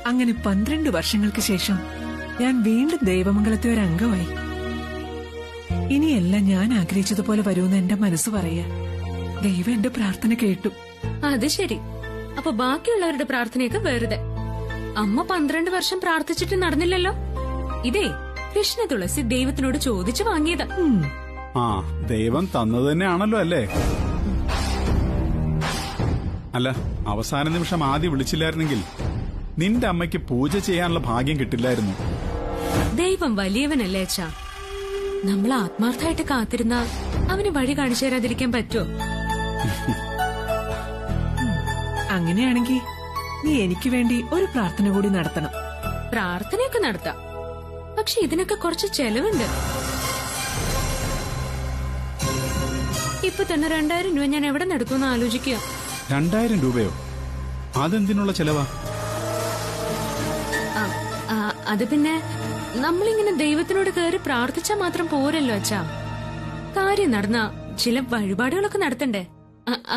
അങ്ങനെ 12 വർഷങ്ങൾക്ക് ശേഷം ഞാൻ വീണ്ടും ദൈവമംഗലത്തെ ഒരു അംഗമായി. ഇനിയെല്ലാം ഞാൻ ആഗ്രഹിച്ചതുപോലെ വരുമെന്ന് എന്റെ മനസ്സ് പറയാ. ദൈവം എന്റെ പ്രാർത്ഥന കേട്ടു. അത് ശരി. അപ്പൊ ബാക്കിയുള്ളവരുടെ പ്രാർത്ഥനയൊക്കെ വെറുതെ. അമ്മ 12 വർഷം പ്രാർത്ഥിച്ചിട്ട് നടന്നില്ലല്ലോ. ഇതേ കൃഷ്ണ തുളസി ദൈവത്തിനോട് ചോദിച്ചു വാങ്ങിയതാ. ആ ദൈവം തന്നത് തന്നെയാണല്ലോ അല്ലേ? അല്ല, അവസാന നിമിഷം ആദ്യം വിളിച്ചില്ലായിരുന്നെങ്കിൽ നിന്റെ അമ്മയ്ക്ക് പൂജ ചെയ്യാനുള്ള ഭാഗ്യം കിട്ടില്ലായിരുന്നു. ദൈവം വലിയവനല്ലേ അച്ഛാ. നമ്മൾ ആത്മാർത്ഥമായിട്ട് കാത്തിരുന്ന അവന് വഴി കാണിച്ചു തരാതിരിക്കാൻ പറ്റുമോ? അങ്ങനെയാണെങ്കിൽ നീ എനിക്ക് വേണ്ടി ഒരു പ്രാർത്ഥന കൂടി നടത്തണം. പ്രാർത്ഥനയൊക്കെ നടത്താം, പക്ഷെ ഇതിനൊക്കെ കുറച്ച് ചെലവുണ്ട്. ഇപ്പൊ തന്നെ 2000 രൂപ ഞാൻ എവിടെ നടക്കുമെന്ന് ആലോചിക്കുക. 2000 രൂപയോ? അതെന്തിനുള്ള ചെലവാ? അത് പിന്നെ നമ്മളിങ്ങനെ ദൈവത്തിനോട് കയറി പ്രാർത്ഥിച്ചാൽ മാത്രം പോരല്ലോ അച്ഛാ. കാര്യം നടന്ന ചില വഴിപാടുകളൊക്കെ നടത്തണ്ടേ,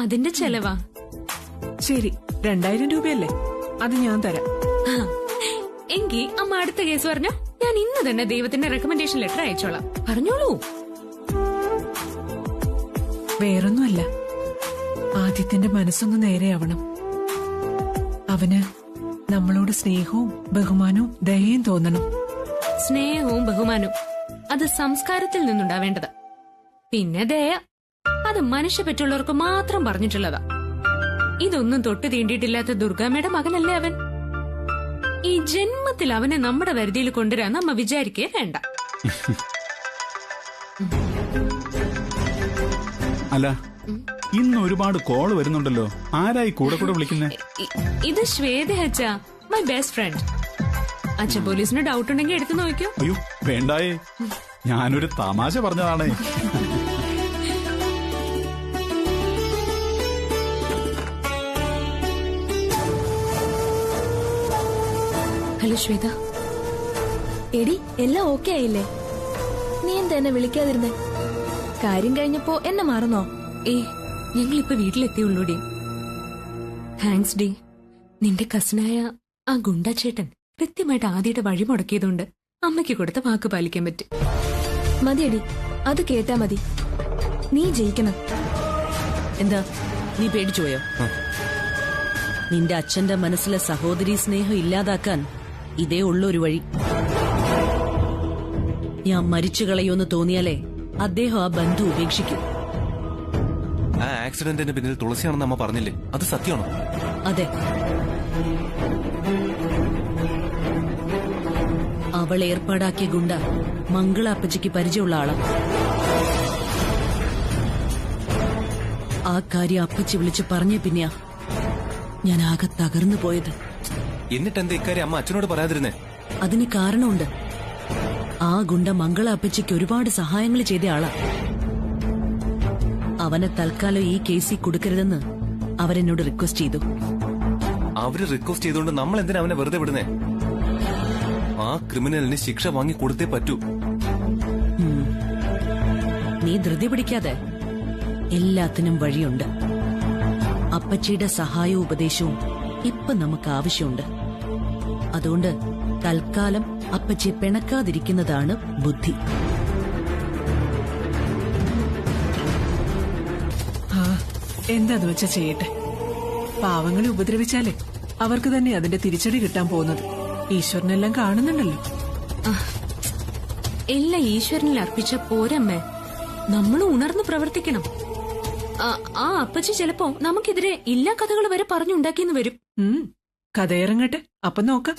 അതിന്റെ ചെലവാ. ശരി, 2000 രൂപയല്ലേ, അത് ഞാൻ തരാം. എങ്കിൽ അമ്മ അടുത്ത കേസ് പറഞ്ഞോ, ഞാൻ ഇന്ന് തന്നെ ദൈവത്തിന്റെ റെക്കമെൻഡേഷൻ ലെറ്റർ അയച്ചോളാം. പറഞ്ഞോളൂ. വേറൊന്നുമല്ല, ആദിത്യന്റെ മനസ്സൊന്ന് നേരെയാവണം. അവന് നമ്മളോട് സ്നേഹവും ബഹുമാനവും ദയയും തോന്നണം. സ്നേഹവും ബഹുമാനവും അത് സംസ്കാരത്തിൽ നിന്നുണ്ടാവേണ്ടത്. പിന്നെ ദയ അത് മനുഷ്യപ്പറ്റുള്ളവർക്ക് മാത്രം പറഞ്ഞിട്ടുള്ളതാ. ഇതൊന്നും തൊട്ട് തീണ്ടിയിട്ടില്ലാത്ത ദുർഗാമ്മയുടെ മകനല്ലേ അവൻ. ഈ ജന്മത്തിൽ അവനെ നമ്മുടെ വരുതിയിൽ കൊണ്ടുവരാൻ നമ്മ വിചാരിക്കേ വേണ്ട. അല്ല, ഇന്ന് ഒരുപാട് കോള് വരുന്നുണ്ടല്ലോ. ആരായി കൂടെ കൂടെ വിളിക്കുന്നേ? ഇത് ശ്വേത അച്ഛാ, മൈ ബെസ്റ്റ് ഫ്രണ്ട്. അച്ഛ പോലീസിന് ഡൗട്ട് ഉണ്ടെങ്കിൽ എടുത്തു നോക്കിയോ. അയ്യോ വേണ്ടായേ, ഞാനൊരു തമാശ പറഞ്ഞതാണേ. ഹലോ ശ്വേത. എടി, എല്ലാം ഓക്കെ ആയില്ലേ? നീ എന്താ എന്നെ വിളിക്കാതിരുന്നേ? കാര്യം കഴിഞ്ഞപ്പോ എന്നെ മറന്നോ? ഞങ്ങളിപ്പോ വീട്ടിലെത്തിയുള്ളൂടി. Thanks D. നിന്റെ കസിനായ ആ ഗുണ്ടാച്ചേട്ടൻ കൃത്യമായിട്ട് ആദ്യയുടെ വഴി മുടക്കിയതുകൊണ്ട് അമ്മയ്ക്ക് കൊടുത്ത വാക്ക് പാലിക്കാൻ പറ്റും. മതിയടി, അത് കേട്ടാ മതി. നീ ജയിക്കണം. എന്താ നീ പേടിച്ചുപോയോ? നിന്റെ അച്ഛന്റെ മനസ്സിലെ സഹോദരി സ്നേഹം ഇല്ലാതാക്കാൻ ഇതേ ഉള്ളൊരു വഴി. ഞാൻ മരിച്ചു കളയുമെന്ന് തോന്നിയാലേ അദ്ദേഹം ആ ബന്ധു ഉപേക്ഷിക്കും. ആ ആക്സിഡന്റിന് പിന്നിൽ തുളസിയാണെന്ന് അമ്മ പറഞ്ഞില്ലേ, അത് സത്യമാണോ? അതെ. അവൾ ഏർപ്പാടാക്കിയ ഗുണ്ട മംഗള അപ്പച്ചിക്ക് പരിചയമുള്ള ആളാ. ആ കാര്യം അപ്പച്ചി വിളിച്ച് പറഞ്ഞ പിന്നെയാ ഞാൻ ആകെ തകർന്നു പോയത്. എന്നിട്ട് എന്താ ഇക്കാര്യം അമ്മ അച്ഛനോട് പറയാതിരുന്നേ? അതിന് കാരണമുണ്ട്. ആ ഗുണ്ട മംഗള അപ്പച്ചിക്ക് ഒരുപാട് സഹായങ്ങൾ ചെയ്ത ആളാ. അവനെ തൽക്കാലം ഈ കേസിൽ കൊടുക്കരുതെന്ന് അവരെന്നോട് റിക്വസ്റ്റ് ചെയ്തു. അവര് റിക്വസ്റ്റ് ചെയ്തുകൊണ്ട് നമ്മൾ എന്തിനാ അവനെ വെറുതെ വിടുന്നേ? ആ ക്രിമിനലിന് ശിക്ഷ വാങ്ങി കൊടുത്തേ പറ്റൂ. നീ ധൃതി പിടിക്കാതെ, എല്ലാത്തിനും വഴിയുണ്ട്. അപ്പച്ചിയുടെ സഹായവും ഉപദേശവും ഇപ്പൊ നമുക്ക് ആവശ്യമുണ്ട്. അതുകൊണ്ട് തൽക്കാലം അപ്പച്ചി പിണക്കാതിരിക്കുന്നതാണ് ബുദ്ധി. എന്താന്ന് വെച്ചാ ചെയ്യട്ടെ. പാവങ്ങളെ ഉപദ്രവിച്ചാലേ അവർക്ക് തന്നെ അതിന്റെ തിരിച്ചടി കിട്ടാൻ പോകുന്നത്. ഈശ്വരനെല്ലാം കാണുന്നുണ്ടല്ലോ. എല്ലാം ഈശ്വരനിൽ അർപ്പിച്ച പോരമ്മേ, നമ്മൾ ഉണർന്നു പ്രവർത്തിക്കണം. ആ അപ്പച്ചി ചിലപ്പോ നമുക്കെതിരെ എല്ലാ കഥകൾ വരെ പറഞ്ഞുണ്ടാക്കിയെന്ന് വരും. കഥയിറങ്ങട്ടെ, അപ്പം നോക്കാം.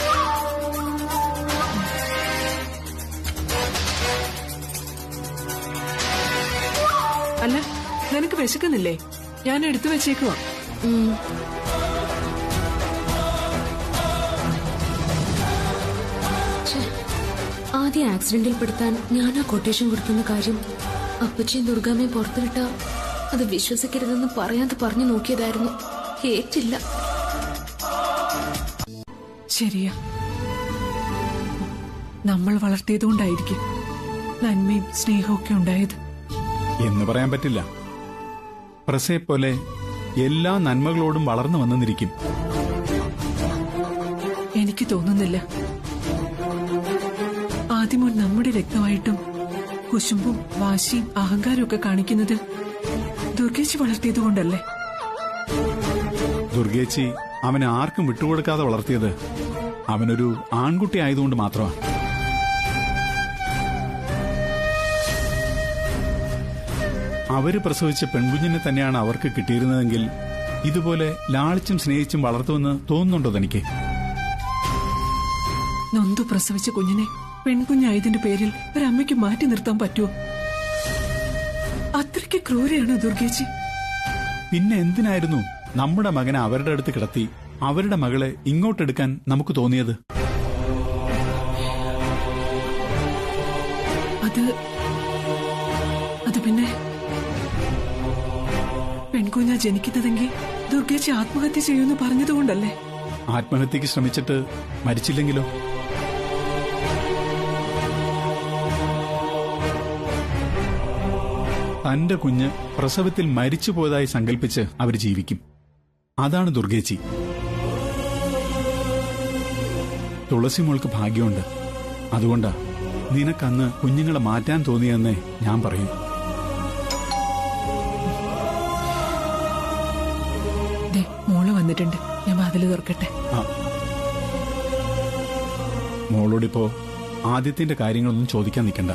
അല്ല, നിനക്ക് വിശക്കുന്നില്ലേ? ഞാൻ എടുത്തു വെച്ചേക്കുവാ. ആദ്യം ആക്സിഡന്റിൽ പെടുത്താൻ ഞാൻ ആ കൊട്ടേഷൻ കൊടുക്കുന്ന കാര്യം അപ്പച്ചിയും ദുർഗാമ്മയും പുറത്തുവിട്ട അത് വിശ്വസിക്കരുതെന്ന് പറയാതെ പറഞ്ഞു നോക്കിയതായിരുന്നു. ഏറ്റില്ല. ശരിയാ, നമ്മൾ വളർത്തിയതുകൊണ്ടായിരിക്കും നന്മയും സ്നേഹവും ഒക്കെ ഉണ്ടായത്. എന്ന് പറയാൻ പറ്റില്ല. പ്രസയെപ്പോലെ എല്ലാ നന്മകളോടും വളർന്നു വന്നെന്നിരിക്കും. എനിക്ക് തോന്നുന്നില്ല. ആദ്യമോൻ നമ്മുടെ രക്തമായിട്ടും കുശുമ്പും വാശിയും അഹങ്കാരവും ഒക്കെ കാണിക്കുന്നത് ദുർഗേച്ചി വളർത്തിയതുകൊണ്ടല്ലേ? ദുർഗേച്ചി അവനെ ആർക്കും വിട്ടുകൊടുക്കാതെ വളർത്തിയത് അവനൊരു ആൺകുട്ടി ആയതുകൊണ്ട് മാത്രമാണ്. അവര് പ്രസവിച്ച പെൺകുഞ്ഞിനെ തന്നെയാണ് അവർക്ക് കിട്ടിയിരുന്നതെങ്കിൽ ഇതുപോലെ ലാളിച്ചും സ്നേഹിച്ചും വളർത്തുമെന്ന് തോന്നുന്നുണ്ടോ തനിക്ക്? നൊന്തു പ്രസവിച്ച കുഞ്ഞിനെ പെൺകുഞ്ഞായതിന്റെ പേരിൽ ഒരമ്മയ്ക്ക് മാറ്റി നിർത്താൻ പറ്റുമോ? അത്രയ്ക്ക് ക്രൂരയാണോ ദുർഗേച്ചി? പിന്നെ എന്തിനായിരുന്നു നമ്മുടെ മകനെ അവരുടെ അടുത്ത് കിടത്തി അവരുടെ മകളെ ഇങ്ങോട്ടെടുക്കാൻ നമുക്ക് തോന്നിയത്? അത് പിന്നെ പെൺകുഞ്ഞാ ജനിക്കുന്നതെങ്കിൽ ദുർഗേച്ചി ആത്മഹത്യ ചെയ്യുമെന്ന് പറഞ്ഞതുകൊണ്ടല്ലേ? ആത്മഹത്യക്ക് ശ്രമിച്ചിട്ട് മരിച്ചില്ലെങ്കിലോ? തന്റെ കുഞ്ഞ് പ്രസവത്തിൽ മരിച്ചുപോയതായി സങ്കല്പിച്ച് അവർ ജീവിക്കും. അതാണ് ദുർഗേച്ചി. തുളസിമോൾക്ക് ഭാഗ്യമുണ്ട്. അതുകൊണ്ടാ നിനക്കന്ന് കുഞ്ഞുങ്ങളെ മാറ്റാൻ തോന്നിയെന്നേ ഞാൻ പറയൂ. മോള് വന്നിട്ടുണ്ട്, ഞാൻ വാതില് തുറക്കട്ടെ. മോളോടിപ്പോ ആദ്യത്തിന്റെ കാര്യങ്ങളൊന്നും ചോദിക്കാൻ നിൽക്കണ്ട.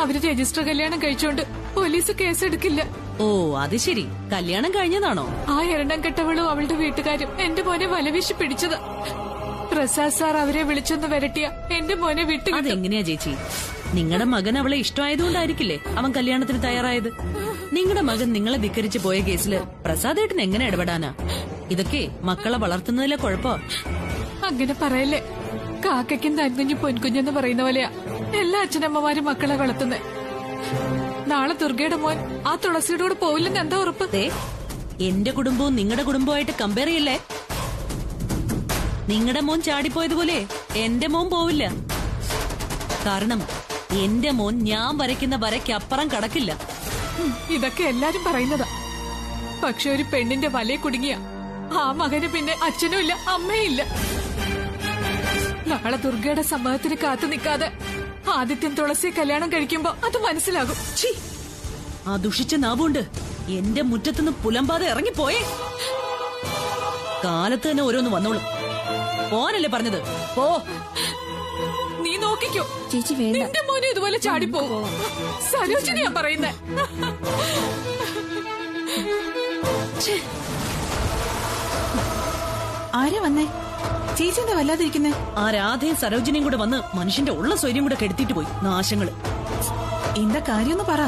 അവര് രജിസ്റ്റർ കല്യാണം കഴിച്ചോണ്ട് പോലീസ് കേസെടുക്കില്ല. ഓ അത് ശരി, കല്യാണം കഴിഞ്ഞതാണോ? ആ എണ്ണം കെട്ടവളും അവളുടെ വീട്ടുകാരും എന്റെ മോനെ വലവീശി പിടിച്ചത്. പ്രസാദ് സാർ അവരെ വിളിച്ചൊന്ന് വരട്ടിയ എന്റെ മോനെ വിട്ടു. അതെങ്ങനെയാ ചേച്ചി? നിങ്ങളുടെ മകൻ അവളെ ഇഷ്ടമായതുകൊണ്ടായിരിക്കില്ലേ അവൻ കല്യാണത്തിന് തയ്യാറായത്? നിങ്ങളുടെ മകൻ നിങ്ങളെ ധിക്കരിച്ചു പോയ കേസില് പ്രസാദേട്ടൻ എങ്ങനെ ഇടപെടാനാ? ഇതൊക്കെ മക്കളെ വളർത്തുന്നതിലെ കുഴപ്പോ? അങ്ങനെ പറയല്ലേ. കാക്കയ്ക്കും തൻകുഞ്ഞു പൊൻകുഞ്ഞെന്ന് പറയുന്ന പോലെയാ എല്ലാ അച്ഛനമ്മമാരും മക്കളെ വളർത്തുന്നേ. നാളെ ദുർഗയുടെ മോൻ ആ തുളസിയുടെ കൂടെ പോവില്ലെന്ന് എന്താ ഉറപ്പ്? എന്റെ കുടുംബവും നിങ്ങളുടെ കുടുംബമായിട്ട് കമ്പയർ ചെയ്യല്ലേ. നിങ്ങളുടെ മോൻ ചാടിപ്പോയതുപോലെ എന്റെ മോൻ പോവില്ല. കാരണം എന്റെ മോൻ ഞാൻ വരയ്ക്കുന്ന വരയ്ക്കപ്പുറം കടക്കില്ല. ഇതൊക്കെ എല്ലാരും പറയുന്നതാ. പക്ഷെ ഒരു പെണ്ണിന്റെ വലയെ കുടുങ്ങിയ ആ മകന് പിന്നെ അച്ഛനും ഇല്ല അമ്മയും ഇല്ല. നാളെ ദുർഗയുടെ സമ്മതത്തിന് കാത്തു നിൽക്കാതെ ആദിത്യൻ തുളസിയെ കല്യാണം കഴിക്കുമ്പോ അത് മനസ്സിലാകും. ആ ദുഷിച്ച നാവുണ്ട് എന്റെ മുറ്റത്തുനിന്ന് പുലമ്പാതെ ഇറങ്ങിപ്പോയേ. കാലത്ത് തന്നെ ഓരോന്ന് വന്നോളും. പോനല്ലേ പറഞ്ഞത്? പോ. നീ നോക്കിക്കോ ചേച്ചി, വേണ്ട. നിന്റെ മോനെ ഇതുപോലെ ചാടിപ്പോവും. സരോജിനിയാ പറയുന്നേ. ആരാ വന്നേ? ചേച്ചി എന്താ വല്ലാതിരിക്കുന്നേ? ആ രാധയും സരോജിനിയും കൂടെ വന്ന് മനുഷ്യന്റെ ഉള്ള സ്വൈര്യം കൂടെ കെടുത്തിട്ട് പോയി. നാശങ്ങള്. എന്താ കാര്യമൊന്ന് പറ.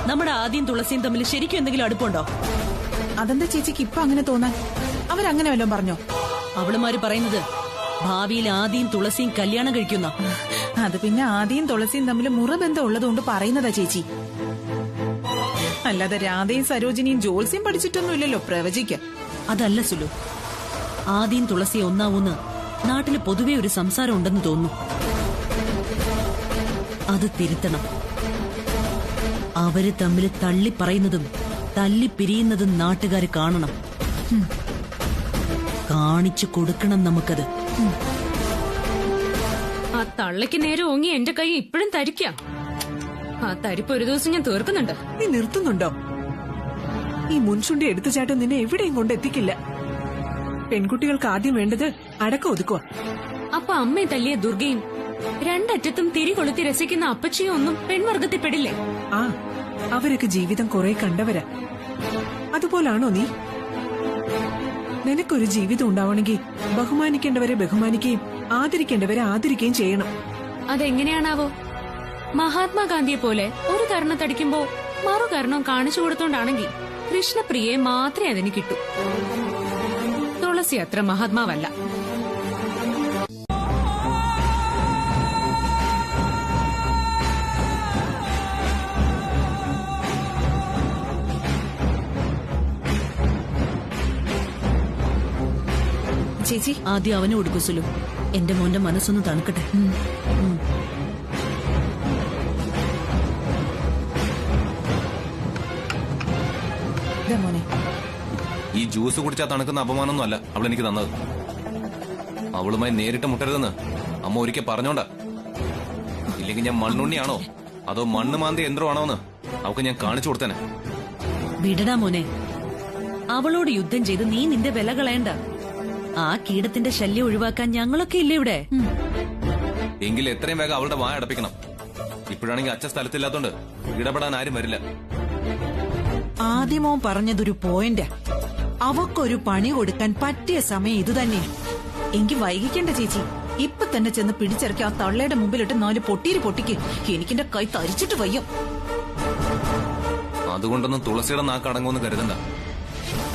നമ്മുടെ ആദ്യം തുളസിയും തമ്മിൽ ശരിക്കും എന്തെങ്കിലും അടുപ്പുണ്ടോ? അതെന്താ ചേച്ചിക്ക് ഇപ്പൊ അങ്ങനെ തോന്നാൻ? അവരങ്ങനെ വല്ലതും പറഞ്ഞോ? അവളുമാര് പറയുന്നത് ഭാവിയിൽ ആദ്യം തുളസിയും കല്യാണം കഴിക്കുന്ന. അത് പിന്നെ ആദ്യം തുളസിയും തമ്മിൽ മുറബന്ധം ഉള്ളതുകൊണ്ട് പറയുന്നതാ ചേച്ചി. അല്ലാതെ രാധയും സരോജിനിയും ജോത്സ്യം പഠിച്ചിട്ടൊന്നുമില്ലല്ലോ പ്രവചിക്കാൻ. അതല്ല സുലു, ആദ്യം തുളസി ഒന്നാവൂന്ന് നാട്ടില് പൊതുവെ ഒരു സംസാരം ഉണ്ടെന്ന് തോന്നുന്നു. അത് തിരുത്തണം. അവര് തമ്മിൽ തള്ളി പറയുന്നതും തല്ലി പിരിയുന്നതും നാട്ടുകാര് കാണണം. കാണിച്ചു കൊടുക്കണം നമുക്കത്. ആ തള്ളയ്ക്ക് നേരെ ഓങ്ങി എന്റെ കൈ ഇപ്പോഴും തരിക്കാം. ആ തരിപ്പ് ഒരു ദിവസം ഞാൻ തീർക്കുന്നുണ്ട്. നീ നിർത്തുന്നുണ്ടോ? ഈ മുൻചുണ്ടി എടുത്തുചാട്ടം നിന്നെ എവിടെയും കൊണ്ടെത്തിക്കില്ല. പെൺകുട്ടികൾക്ക് ആദ്യം വേണ്ടത് അടക്കം ഒതുക്കുക. അപ്പൊ അമ്മയെ തല്ലിയ ദുർഗയും രണ്ടറ്റത്തും തിരി കൊളുത്തി രസിക്കുന്ന അപ്പച്ചിയും ഒന്നും പെൺവർഗത്തിൽപ്പെടില്ലേ? ആ, അവരൊക്കെ ജീവിതം കുറെ കണ്ടവരാ. അതുപോലാണോ നീ? നിനക്കൊരു ജീവിതം ഉണ്ടാവണമെങ്കിൽ ബഹുമാനിക്കേണ്ടവരെ ബഹുമാനിക്കുകയും ആദരിക്കേണ്ടവരെ ആദരിക്കുകയും ചെയ്യണം. അതെങ്ങനെയാണാവോ? മഹാത്മാഗാന്ധിയെ പോലെ ഒരു കർണത്തടിക്കുമ്പോ മറു കർണം കാണിച്ചു കൊടുത്തോണ്ടാണെങ്കിൽ കൃഷ്ണപ്രിയയെ മാത്രമേ അതിന് കിട്ടൂ. തുളസി അത്ര മഹാത്മാവല്ല. ചേച്ചി, ആദ്യം അവന് കൊടുക്കൂ സുലു. എന്റെ മോന്റെ മനസ്സൊന്ന് തണുക്കട്ടെ. വേണ്ട മോനെ. ഈ ജ്യൂസ് കുടിച്ചാൽ തണുക്കുന്ന അപമാനമൊന്നും അല്ല അവൾ എനിക്ക് തന്നത്. അവളുമായി നേരിട്ട് മുട്ടരുതെന്ന് അമ്മ ഒരിക്കൽ പറഞ്ഞോണ്ടാ. ഇല്ലെങ്കിൽ ഞാൻ മണ്ണുണ്ണിയാണോ അതോ മണ്ണ് മാന്തി യന്ത്രമാണോ എന്ന് അവൾക്ക് ഞാൻ കാണിച്ചു കൊടുത്തേനെ. വിടടാ മോനെ, അവളോട് യുദ്ധം ചെയ്ത് നീ നിന്റെ വില കളയണ്ട. ആ കീടത്തിന്റെ ശല്യം ഒഴിവാക്കാൻ ഞങ്ങളൊക്കെ ഇല്ലേ ഇവിടെ. എങ്കിൽ എത്രയും വേഗം അവളുടെ വായ അടപ്പിക്കണം. ഇപ്പോഴാണെങ്കിൽ അച്ഛൻ സ്ഥലത്തില്ലാത്തോണ്ട് ഇടപെടാൻ ആരും വരില്ല. ആദ്യമോൻ പറഞ്ഞതൊരു പോയിന്റ്. അവക്കൊരു പണി കൊടുക്കാൻ പറ്റിയ സമയം ഇത് തന്നെയാ. എങ്കിൽ വൈകിക്കണ്ട ചേച്ചി, ഇപ്പൊ തന്നെ ചെന്ന് പിടിച്ചിറക്കി ആ തള്ളയുടെ മുമ്പിലിട്ട് 4 പൊട്ടീര് പൊട്ടിക്ക്. എനിക്കെന്റെ കൈ തരിച്ചിട്ട് വയ്യ. അതുകൊണ്ടൊന്നും തുളസിയുടെ നാക്ക് അടങ്ങുമെന്ന് കരുതണ്ട.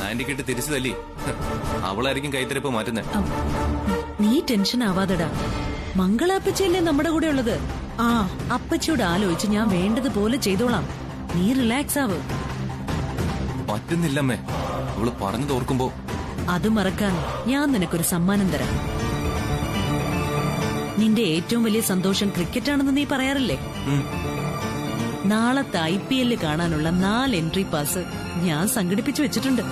ആന്റിക്കിട്ട് തിരിച്ചു തല്ലി അവളായിരിക്കും കൈത്തിരിപ്പ് മാറ്റുന്നേ. നീ ടെൻഷൻ ആവാതെടാ. മംഗളാപ്പച്ചയല്ലേ നമ്മുടെ കൂടെ ഉള്ളത്. ആ അപ്പച്ചിയോട് ആലോചിച്ച് ഞാൻ വേണ്ടതുപോലെ ചെയ്തോളാം. നീ റിലാക്സ് ആവ്. പറ്റുന്നില്ലമ്മേ, അവള് പറഞ്ഞത് ഓർക്കുമ്പോ. അത് മറക്കാൻ ഞാൻ നിനക്കൊരു സമ്മാനം തരാം. നിന്റെ ഏറ്റവും വലിയ സന്തോഷം ക്രിക്കറ്റാണെന്ന് നീ പറയാറില്ലേ? നാളത്തെ IPL കാണാനുള്ള 4 എൻട്രി പാസ് ഞാൻ സംഘടിപ്പിച്ചു വെച്ചിട്ടുണ്ട്.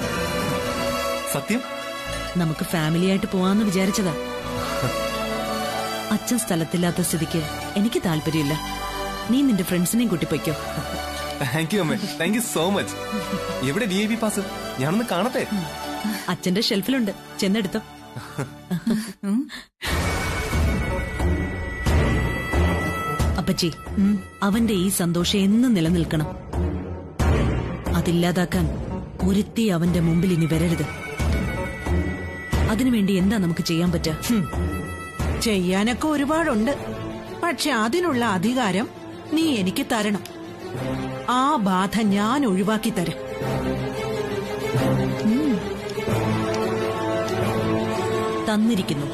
സത്യം? നമുക്ക് ഫാമിലിയായിട്ട് പോവാന്ന് വിചാരിച്ചതാ. അച്ഛൻ സ്ഥലത്തില്ലാത്ത സ്ഥിതിക്ക് എനിക്ക് താല്പര്യമില്ല. നീ നിന്റെ ഫ്രണ്ട്സിനെയും കൂട്ടിപ്പോയ്ക്കോ. താങ്ക് യു അമ്മേ, താങ്ക് യു സോ മച്ച്. എവിടെ VIP പാസ്? ഞാനൊന്ന് കാണട്ടെ. അച്ഛന്റെ ഷെൽഫിലുണ്ട്, ചെന്നെടുത്തോ. അപ്പച്ചി, അവന്റെ ഈ സന്തോഷം എന്നും നിലനിൽക്കണം. അതില്ലാതാക്കാൻ ഒരുത്തി അവന്റെ മുമ്പിൽ ഇനി വരരുത്. അതിനുവേണ്ടി എന്താ നമുക്ക് ചെയ്യാൻ പറ്റുക? ചെയ്യാനൊക്കെ ഒരുപാടുണ്ട്. പക്ഷെ അതിനുള്ള അധികാരം നീ എനിക്ക് തരണം. ആ ബാധ ഞാൻ ഒഴിവാക്കി തരാം. തന്നിരിക്കുന്നു.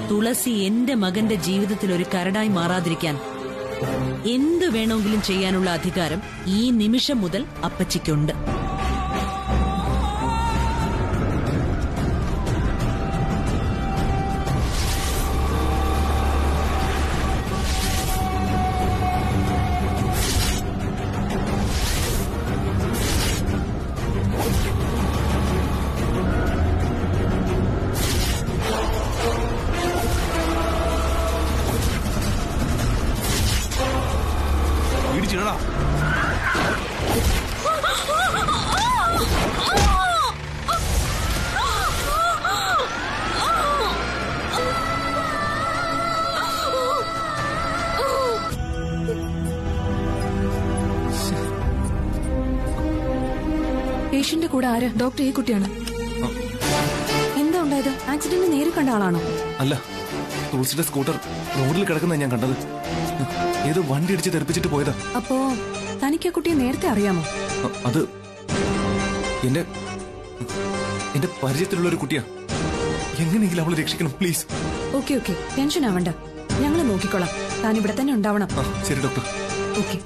തുളസി എന്റെ മകന്റെ ജീവിതത്തിൽ ഒരു കരടായി മാറാതിരിക്കാൻ എന്ത് വേണമെങ്കിലും ചെയ്യാനുള്ള അധികാരം ഈ നിമിഷം മുതൽ അപ്പച്ചിക്കുണ്ട്. ഇടിച്ചിടടാ. പേഷ്യന്റെ കൂടെ ആര്? ഡോക്ടർ ഈ കുട്ടിയാണ്. എന്താ ഉണ്ടായത്? ആക്സിഡന്റ് നേരെ കണ്ട ആളാണോ? അല്ല, തുളസിയുടെ സ്കൂട്ടർ റോഡിൽ കിടക്കുന്ന ഞാൻ കണ്ടത്. ഏതോ വണ്ടി ഇടിച്ച് തെറിപ്പിച്ചിട്ട് പോയതാ. അപ്പോ തനിക്ക് ആ കുട്ടിയെ നേരത്തെ അറിയാമോ? അത് എന്റെ പരിചയത്തിലുള്ള ഒരു കുട്ടിയാ. എങ്ങനെയെങ്കിലും അവളെ രക്ഷിക്കണം പ്ലീസ്. ഓക്കെ ഓക്കെ, ടെൻഷൻ ആവണ്ട, ഞങ്ങള് നോക്കിക്കോളാം. താൻ ഇവിടെ തന്നെ ഉണ്ടാവണം. ശരി ഡോക്ടർ. ഓക്കെ.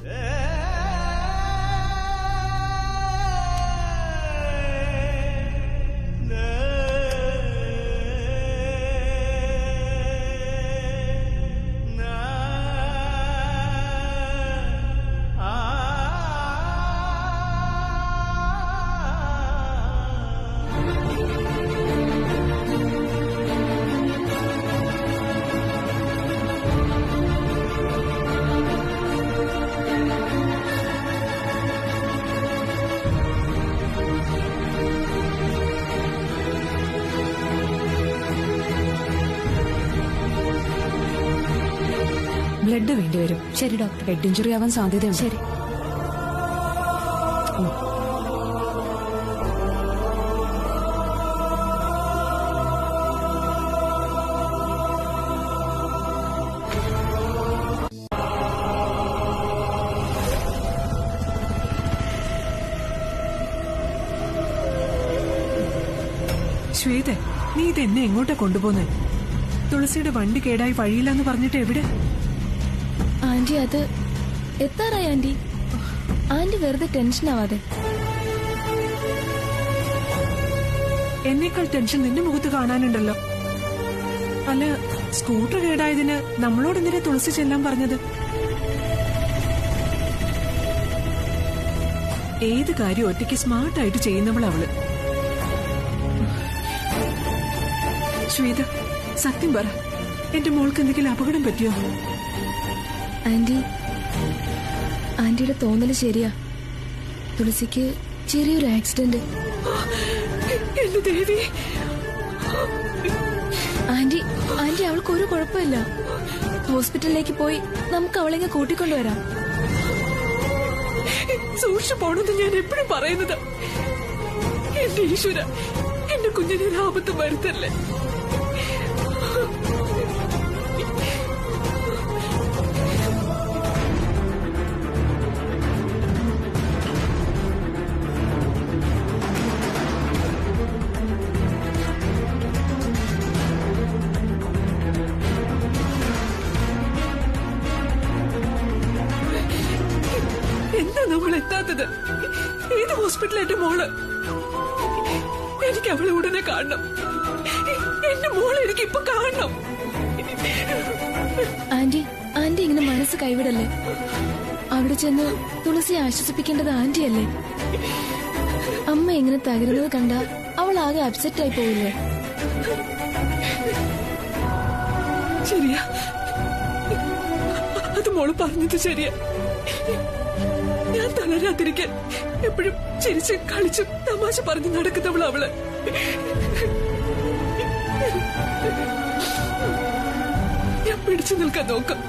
ബ്ലഡ് വേണ്ടിവരും. ശരി ഡോക്ടർ. ഹെഡ് ഇഞ്ചുറി ആവാൻ സാധ്യതയുണ്ട്. ശരി. ശ്വേത, നീ ഇതെന്നെ എങ്ങോട്ടാ കൊണ്ടുപോന്നെ? തുളസിയുടെ വണ്ടി കേടായി വഴിയില്ലെന്ന് പറഞ്ഞിട്ട് എവിടെ? ആന്റി, അത് എത്താറായി ആന്റി. ആന്റി വെറുതെ ടെൻഷൻ ആവാതെ. എന്നേക്കാൾ ടെൻഷൻ നിന്റെ മുഖത്ത് കാണാനുണ്ടല്ലോ. അല്ല, സ്കൂട്ടർ കേടായതിന് നമ്മളോട് എന്തിനാ തുളസി ചെല്ലാൻ പറഞ്ഞത്? ഏത് കാര്യം ഒറ്റയ്ക്ക് സ്മാർട്ടായിട്ട് ചെയ്യുന്നവളവള്. ശ്വേത, സത്യം പറ, എന്റെ മോൾക്ക് എന്തെങ്കിലും അപകടം പറ്റിയോ? ആന്റിയുടെ തോന്നല് ശരിയാ. തുളസിക്ക് ചെറിയൊരു ആക്സിഡന്റ്. എന്റെ ദേവി. ആന്റി അവൾക്ക് ഒരു കുഴപ്പമില്ല. ഹോസ്പിറ്റലിലേക്ക് പോയി നമുക്ക് അവളെങ്ങ കൂട്ടിക്കൊണ്ടുവരാം. സൂക്ഷിച്ചു പോണെന്ന് ഞാൻ എപ്പോഴും പറയുന്നത്. എന്റെ ഈശ്വര, എന്റെ കുഞ്ഞിനെ ആപത്ത് വരുത്തല്ലേ. എന്താ നമ്മൾ എത്താത്തത്? ഏത് ഹോസ്പിറ്റലിൽ എന്റെ മോള്? എനിക്ക് അവളെ ഉടനെ കാണണം. എന്റെ മോളെ എനിക്ക് ഇപ്പൊ കാണണം. ആന്റി ഇങ്ങനെ മനസ്സ് കൈവിടല്ലേ. അവിടെ ചെന്ന് തുളസിയെ ആശ്വസിപ്പിക്കേണ്ടത് ആന്റിയല്ലേ. അമ്മ ഇങ്ങനെ തകരുന്നത് കണ്ട അവൾ ആകെ അപ്സെറ്റ് ആയി പോയില്ലേ. ശരിയാ, അത് മോള് പറഞ്ഞത് ശരിയാ. ഞാൻ തളരാതിരിക്കാൻ എപ്പോഴും ചിരിച്ചും കളിച്ചും തമാശ പറഞ്ഞു നടക്കുന്നവള് അവള്. ഞാൻ പിടിച്ചു നിൽക്കാൻ നോക്കാം.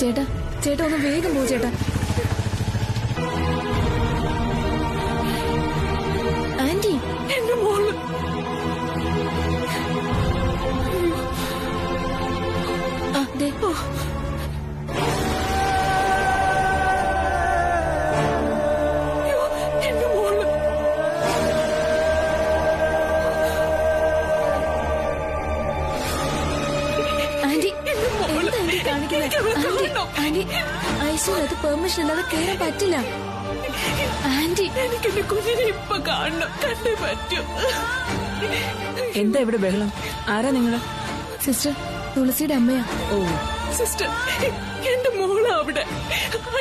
ചേട്ടാ ഒന്ന് വേഗം പോ ചേട്ടാ. ആന്റി, എന്റെ മോള്. ദേ എന്റെ മോള്. ആന്റി എന്താ കാണിക്കുന്നത്? ആന്റി ഐസിയുനകത്ത് പെർമിഷൻ ഇല്ലാതെ കയറാൻ പറ്റില്ല. ആന്റി എനിക്ക് എന്റെ കുഞ്ഞിനെ ഇപ്പൊ കാണണം, കണ്ടേ പറ്റൂ. എന്താ ഇവിടെ ബഹളം? ആരാ നിങ്ങള്? സിസ്റ്റർ, തുളസിയുടെ അമ്മയാ. ഓ സിസ്റ്റർ, എന്റെ മോള് അവിടെ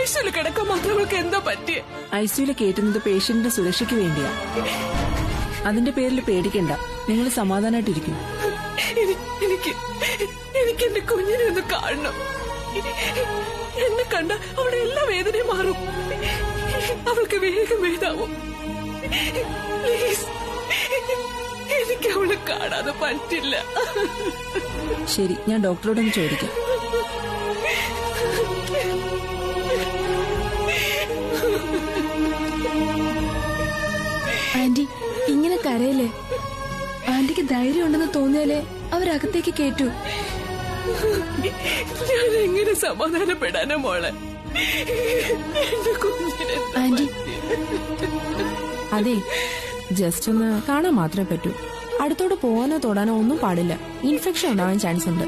ഐസിയുല് കിടക്കാൻ മാത്രം അവൾക്ക് എന്താ പറ്റിയേ? ഐസിയുല് കയറ്റുന്നത് പേഷ്യന്റിന്റെ സുരക്ഷയ്ക്ക് വേണ്ടിയാ. അതിന്റെ പേരിൽ പേടിക്കണ്ട, നിങ്ങൾ സമാധാനായിട്ടിരിക്കും. എനിക്ക് എന്റെ കുഞ്ഞിനെ ഒന്ന് കാണണം. എന്നെ കണ്ട അവിടെ എല്ലാ വേദനയും മാറും. അവൾക്ക് വേഗം വേദാവും. പ്ലീസ്, എനിക്ക് അവളെ കാണാതെ പറ്റില്ല. ശരി, ഞാൻ ഡോക്ടറോടൊന്ന് ചോദിക്കാം. ആന്റി ഇങ്ങനെ കരയില്ലേ. ആന്റിക്ക് ധൈര്യം ഉണ്ടെന്ന് തോന്നിയാലേ അവരകത്തേക്ക് കേറ്റൂ. ഞാൻ എങ്ങനെ സമാധാനപ്പെടാനോ മോളെ? എന്റെ കുഞ്ഞിനെ ആന്റി, അതെ, ജസ്റ്റ് ഒന്ന് കാണാൻ മാത്രമേ പറ്റൂ. അടുത്തോട്ട് പോകാനോ തൊടാനോ ഒന്നും പാടില്ല. ഇൻഫെക്ഷൻ ഉണ്ടാവാൻ ചാൻസ് ഉണ്ട്.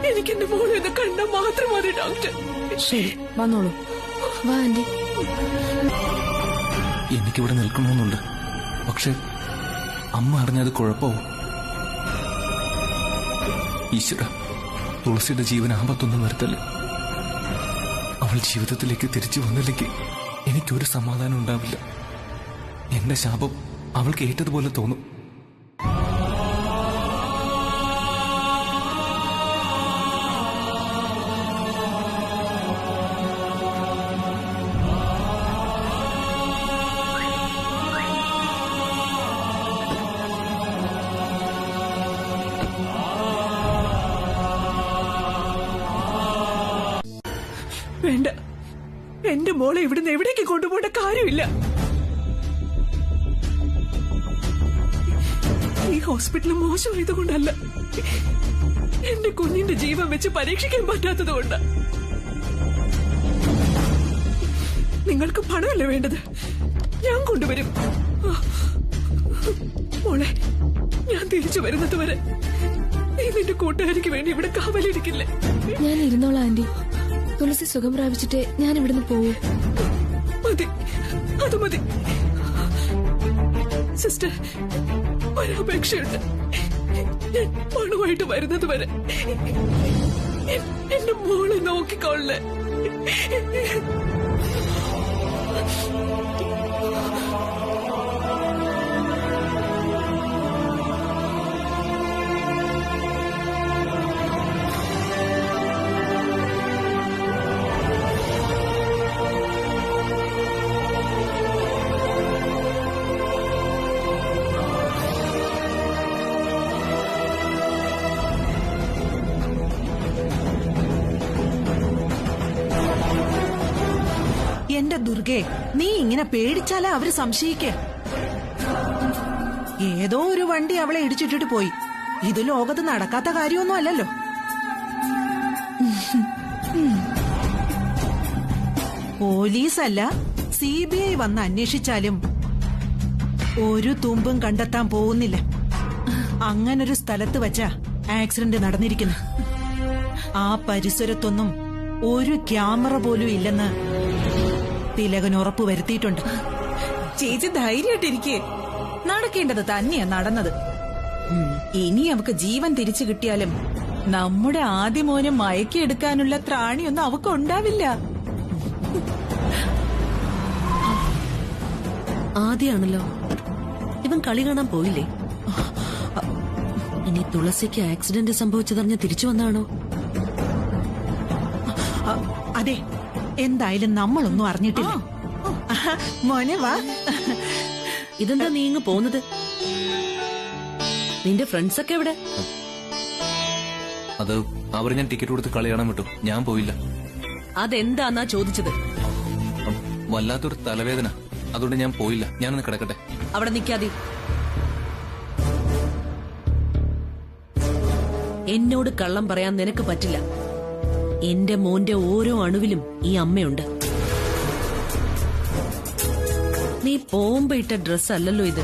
എനിക്ക് എന്റെ മോളെ ഒന്ന് കണ്ടാൽ മാത്രം മതി ഡോക്ടർ. ശരി, വന്നോളൂ. വാ ആന്റി. എനിക്കിവിടെ നിൽക്കണമെന്നുണ്ട്, പക്ഷെ അമ്മ അറിഞ്ഞത് കുഴപ്പമോ? ഈശ്വര, തുളസിയുടെ ജീവൻ ആപത്തൊന്നും വരുത്തല്ലേ. അവൾ ജീവിതത്തിലേക്ക് തിരിച്ചു വന്നില്ലെങ്കിൽ എനിക്കൊരു സമാധാനം ഉണ്ടാവില്ല. എന്റെ ശാപം അവൾക്ക് ഏറ്റതുപോലെ തോന്നും. വേണ്ട, എന്റെ മോളെ ഇവിടുന്ന് എവിടേക്ക് കൊണ്ടുപോകേണ്ട കാര്യമില്ല. ഈ ഹോസ്പിറ്റൽ മോശമായതുകൊണ്ടല്ല, എന്റെ കുഞ്ഞിന്റെ ജീവൻ വെച്ച് പരീക്ഷിക്കാൻ പറ്റാത്തതുകൊണ്ട്. നിങ്ങൾക്ക് പണമല്ലേ വേണ്ടത്? ഞാൻ കൊണ്ടുവരും. മോളെ, ഞാൻ തിരിച്ചു വരുന്നത് വരെ നീ നിന്റെ കൂട്ടുകാരിക്ക് വേണ്ടി ഇവിടെ കാവലിരിക്കില്ലേ? ഞാൻ ഇരുന്നോളാം ആന്റി. തുളസി സുഖം പ്രാപിച്ചിട്ടേ ഞാൻ ഇവിടുന്ന് പോവൂ. മതി, അത് മതി. സിസ്റ്റർ, ഒരപേക്ഷയുണ്ട്. ഞാൻ പണമായിട്ട് വരുന്നത് വരെ എന്റെ മോളെ നോക്കിക്കൊള്ളേ. എന്റെ ദുർഗേ, നീ ഇങ്ങനെ പേടിച്ചാലാ അവര് സംശയിക്കേ. ഏതോ ഒരു വണ്ടി അവളെ ഇടിച്ചിട്ടിട്ട് പോയി. ഇത് ലോകത്ത് നടക്കാത്ത കാര്യമൊന്നും അല്ലല്ലോ. പോലീസല്ല CBI വന്ന് അന്വേഷിച്ചാലും ഒരു തുമ്പും കണ്ടെത്താൻ പോകുന്നില്ല. അങ്ങനൊരു സ്ഥലത്ത് വച്ചാ ആക്സിഡന്റ് നടന്നിരിക്കുന്നു. ആ പരിസരത്തൊന്നും ഒരു ക്യാമറ പോലും ഇല്ലെന്ന് തിലകൻ ഉറപ്പ് വരുത്തിയിട്ടുണ്ട്. ചേച്ചി ധൈര്യമായിട്ടിരിക്കേ. നടക്കേണ്ടത് തന്നെയാ നടന്നത്. ഇനി അവക്ക് ജീവൻ തിരിച്ചു കിട്ടിയാലും നമ്മുടെ ആദ്യ മോനെ മയക്കിയെടുക്കാനുള്ള ത്രാണിയൊന്നും അവക്ക് ഉണ്ടാവില്ല. ആദ്യാണല്ലോ. ഇവൻ കളി കാണാൻ പോയില്ലേ? ഇനി തുളസിക്ക് ആക്സിഡന്റ് സംഭവിച്ചതറിഞ്ഞ് തിരിച്ചു വന്നാണോ? അതെ, എന്തായാലും നമ്മളൊന്നും അറിഞ്ഞിട്ടില്ല. മോനെ വാ. ഇതെന്താ നീ ഇങ്ങ് പോന്നത്? നിന്റെ ഫ്രണ്ട്സ് ഒക്കെ എവിടെ? അത് അവർ ഞാൻ ടിക്കറ്റ് കൊടുത്ത് കളി കാണാൻ വിട്ടു. ഞാൻ പോയില്ല. അതെന്താന്നാ ചോദിച്ചത്? വല്ലാത്തൊരു തലവേദന, അതുകൊണ്ട് ഞാൻ പോയില്ല. ഞാനൊന്ന് കിടക്കട്ടെ. അവിടെ നിൽക്കാതെ. എന്നോട് കള്ളം പറയാൻ നിനക്ക് പറ്റില്ല. എന്റെ മോന്റെ ഓരോ അണുവിലും ഈ അമ്മയുണ്ട്. നീ പോകുമ്പോ ഇട്ട ഡ്രസ് അല്ലല്ലോ ഇത്.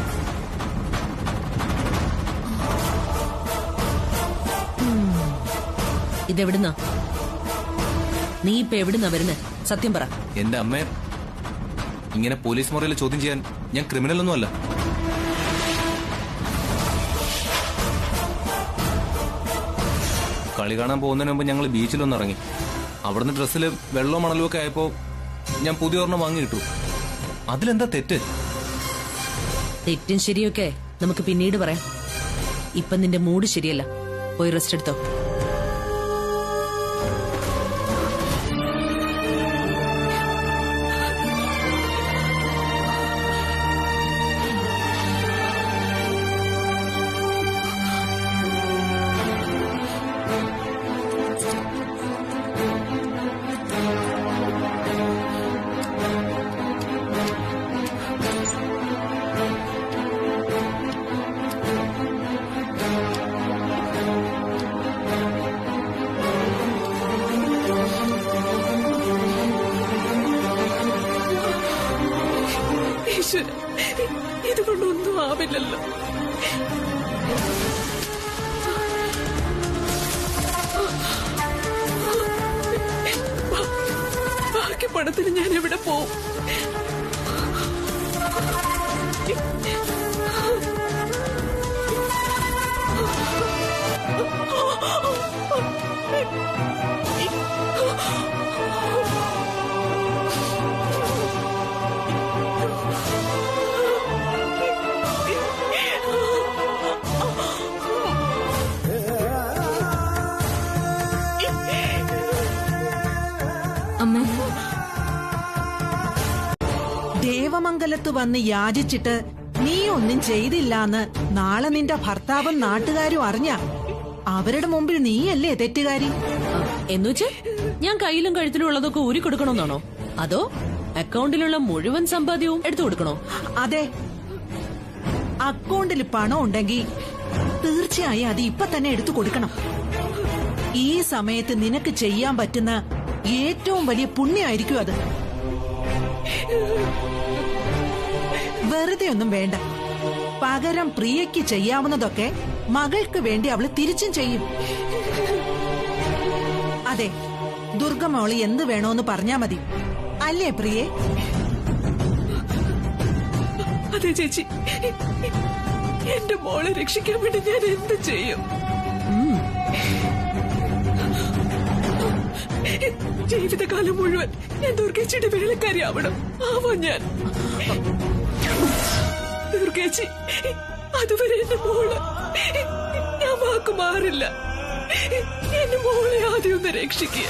ഇതെവിടുന്നാ? നീ ഇപ്പൊ എവിടുന്നാ വരുന്നേ? സത്യം പറ. എന്റെ അമ്മയെ ഇങ്ങനെ പോലീസ് മുറിയിൽ ചോദ്യം ചെയ്യാൻ ഞാൻ ക്രിമിനൽ ഒന്നും അല്ല. കളി കാണാൻ പോകുന്നതിന് മുമ്പ് ഞങ്ങൾ ബീച്ചിലൊന്ന് ഇറങ്ങി. അവിടുന്ന് ഡ്രസ്സിൽ വെള്ളവും മണലും ഒക്കെ ആയപ്പോ ഞാൻ പുതിയ ഒരെണ്ണം വാങ്ങി കിട്ടു. അതിലെന്താ തെറ്റ്? തെറ്റും ശരിയൊക്കെ നമുക്ക് പിന്നീട് പറയാം. ഇപ്പൊ നിന്റെ മൂഡ് ശരിയല്ല. പോയി റെസ്റ്റ് എടുത്തോ. ഇതുകൊണ്ടൊന്നും ആവില്ലല്ലോ. ബാക്കി പണത്തിന് ഞാൻ എവിടെ പോവും? ദേവമംഗലത്ത് വന്ന് യാചിച്ചിട്ട് നീ ഒന്നും ചെയ്തില്ലാന്ന് നാളെ നിന്റെ ഭർത്താവും നാട്ടുകാരും അറിഞ്ഞ അവരുടെ മുമ്പിൽ നീയല്ലേ തെറ്റുകാരി? എന്നുവെച്ച് ഞാൻ കയ്യിലും കഴുത്തിലും ഉള്ളതൊക്കെ ഊരി കൊടുക്കണമെന്നാണോ? അതോ അക്കൗണ്ടിലുള്ള മുഴുവൻ സമ്പാദ്യവും എടുത്തു കൊടുക്കണോ? അതെ, അക്കൗണ്ടിൽ പണം ഉണ്ടെങ്കിൽ തീർച്ചയായും അത് ഇപ്പൊ തന്നെ എടുത്തു കൊടുക്കണം. ഈ സമയത്ത് നിനക്ക് ചെയ്യാൻ പറ്റുന്ന ഏറ്റവും വലിയ പുണ്യമായിരിക്കും അത്. വെറുതെ ഒന്നും വേണ്ട. പകരം പ്രിയയ്ക്ക് ചെയ്യാവുന്നതൊക്കെ മകൾക്ക് വേണ്ടി അവള് തിരിച്ചും ചെയ്യും. അതെ, ദുർഗമോളി എന്ത് വേണോന്ന് പറഞ്ഞാ മതി. അല്ലേ പ്രിയേ? അതെ ചേച്ചി, എന്റെ മോളെ രക്ഷിക്കാൻ വേണ്ടി ഞാൻ എന്ത് ചെയ്യും? ജീവിതകാലം മുഴുവൻ ഞാൻ ദുർഗേച്ചിയുടെ വേലക്കാരിയാവണം. ആവാൻ ഞാൻ. ദുർഗേച്ചി, അതുവരെ എന്റെ മോള്, ഞാൻ വാക്ക് മാറില്ല. എന്റെ മോളെ ആദ്യം ഒന്ന് രക്ഷിക്കുക.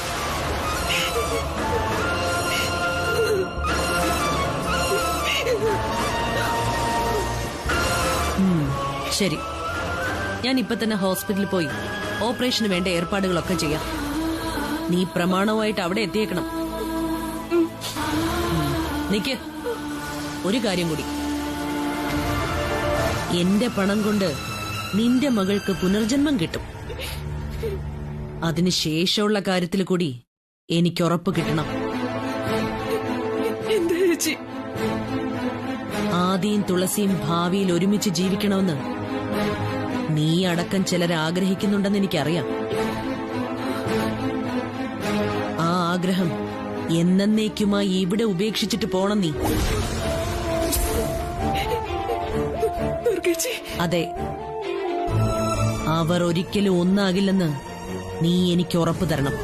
ശരി, ഞാൻ ഇപ്പൊ തന്നെ ഹോസ്പിറ്റലിൽ പോയി ഓപ്പറേഷന് വേണ്ട ഏർപ്പാടുകളൊക്കെ ചെയ്യാം. നീ പ്രമാണവുമായിട്ട് അവിടെ എത്തിയേക്കണം. നിക്ക്, ഒരു കാര്യം കൂടി. എന്റെ പണം കൊണ്ട് നിന്റെ മകൾക്ക് പുനർജന്മം കിട്ടും. അതിനുശേഷമുള്ള കാര്യത്തിൽ കൂടി എനിക്ക് ഉറപ്പ് കിട്ടണം. എന്താ ചേച്ചി? ആദിയും തുളസിയും ഭാവിയിൽ ഒരുമിച്ച് ജീവിക്കണമെന്ന് നീ അടക്കം ചിലർ ആഗ്രഹിക്കുന്നുണ്ടെന്ന് എനിക്കറിയാം. ആ ആഗ്രഹം എന്നേക്കുമായി ഇവിടെ ഉപേക്ഷിച്ചിട്ട് പോണം നീ. അതെ, അവർ ഒരിക്കലും ഒന്നാകില്ലെന്ന് നീ എനിക്ക് ഉറപ്പ് തരണം.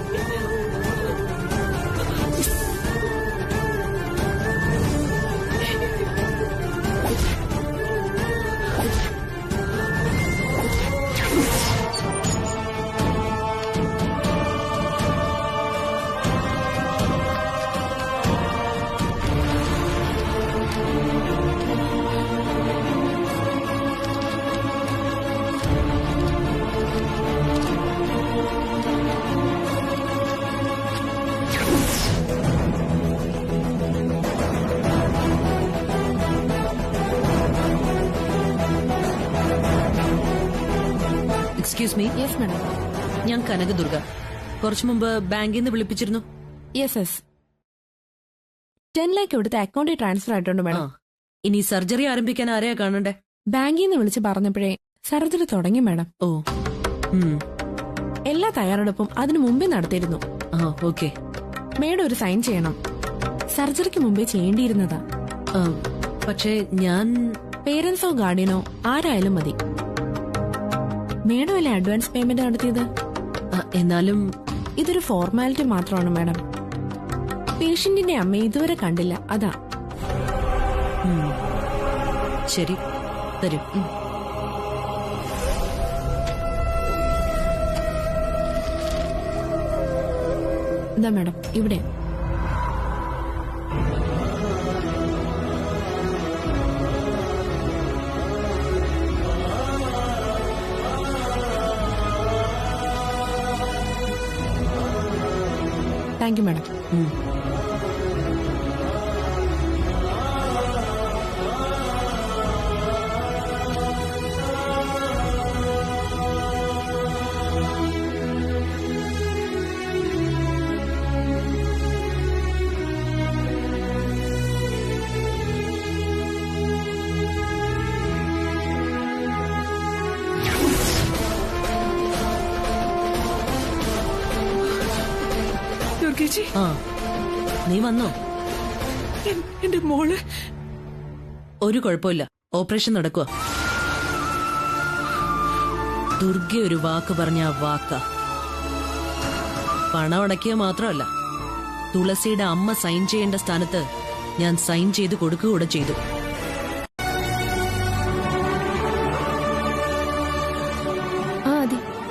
Excuse me. Yes madam. ഞാൻ കനകദുർഗ. കുറച്ചു മുമ്പ് ബാങ്കിൽ നിന്ന് വിളിപ്പിച്ചിരുന്നു. യെസ്. 10 lakh ഇവിടുത്തെ അക്കൗണ്ടിൽ ട്രാൻസ്ഫർ ആയിട്ടുണ്ട് മാഡം. ഇനി സർജറി ആരംഭിക്കാൻ ആരെയാ കാണണ്ടേ? ബാങ്കിൽ നിന്ന് വിളിച്ച് പറഞ്ഞപ്പോഴേ സർജറി തുടങ്ങി മാഡം. ഓ, എല്ലാ തയ്യാറെടുപ്പും അതിനു മുമ്പേ നടത്തിയിരുന്നു. ഓക്കെ. മേഡം ഒരു സൈൻ ചെയ്യണം. സർജറിക്ക് മുമ്പേ ചെയ്യേണ്ടിയിരുന്നതാ. പക്ഷേ ഞാൻ പേരൻസോ ഗാർഡിയനോ ആരായാലും മതി. മേഡം അല്ലേ അഡ്വാൻസ് പേയ്മെന്റ് നടത്തിയത്? എന്നാലും ഇതൊരു ഫോർമാലിറ്റി മാത്രമാണ് മാഡം. പേഷ്യന്റിന്റെ അമ്മ ഇതുവരെ കണ്ടില്ല, അതാ. ശരി, തരും. ഇതാ മാഡം, ഇവിടെ. Thank you madam. ദുർഗേച്ചി, നീ വന്നോ? എന്റെ മോള്. ഒരു കുഴപ്പമില്ല, ഓപ്പറേഷൻ നടക്കുക. ദുർഗ ഒരു വാക്ക് പറഞ്ഞ ആ വാക്ക. പണം അടക്കിയ മാത്രമല്ല, തുളസിയുടെ അമ്മ സൈൻ ചെയ്യേണ്ട സ്ഥാനത്ത് ഞാൻ സൈൻ ചെയ്ത് കൊടുക്കുക ചെയ്തു.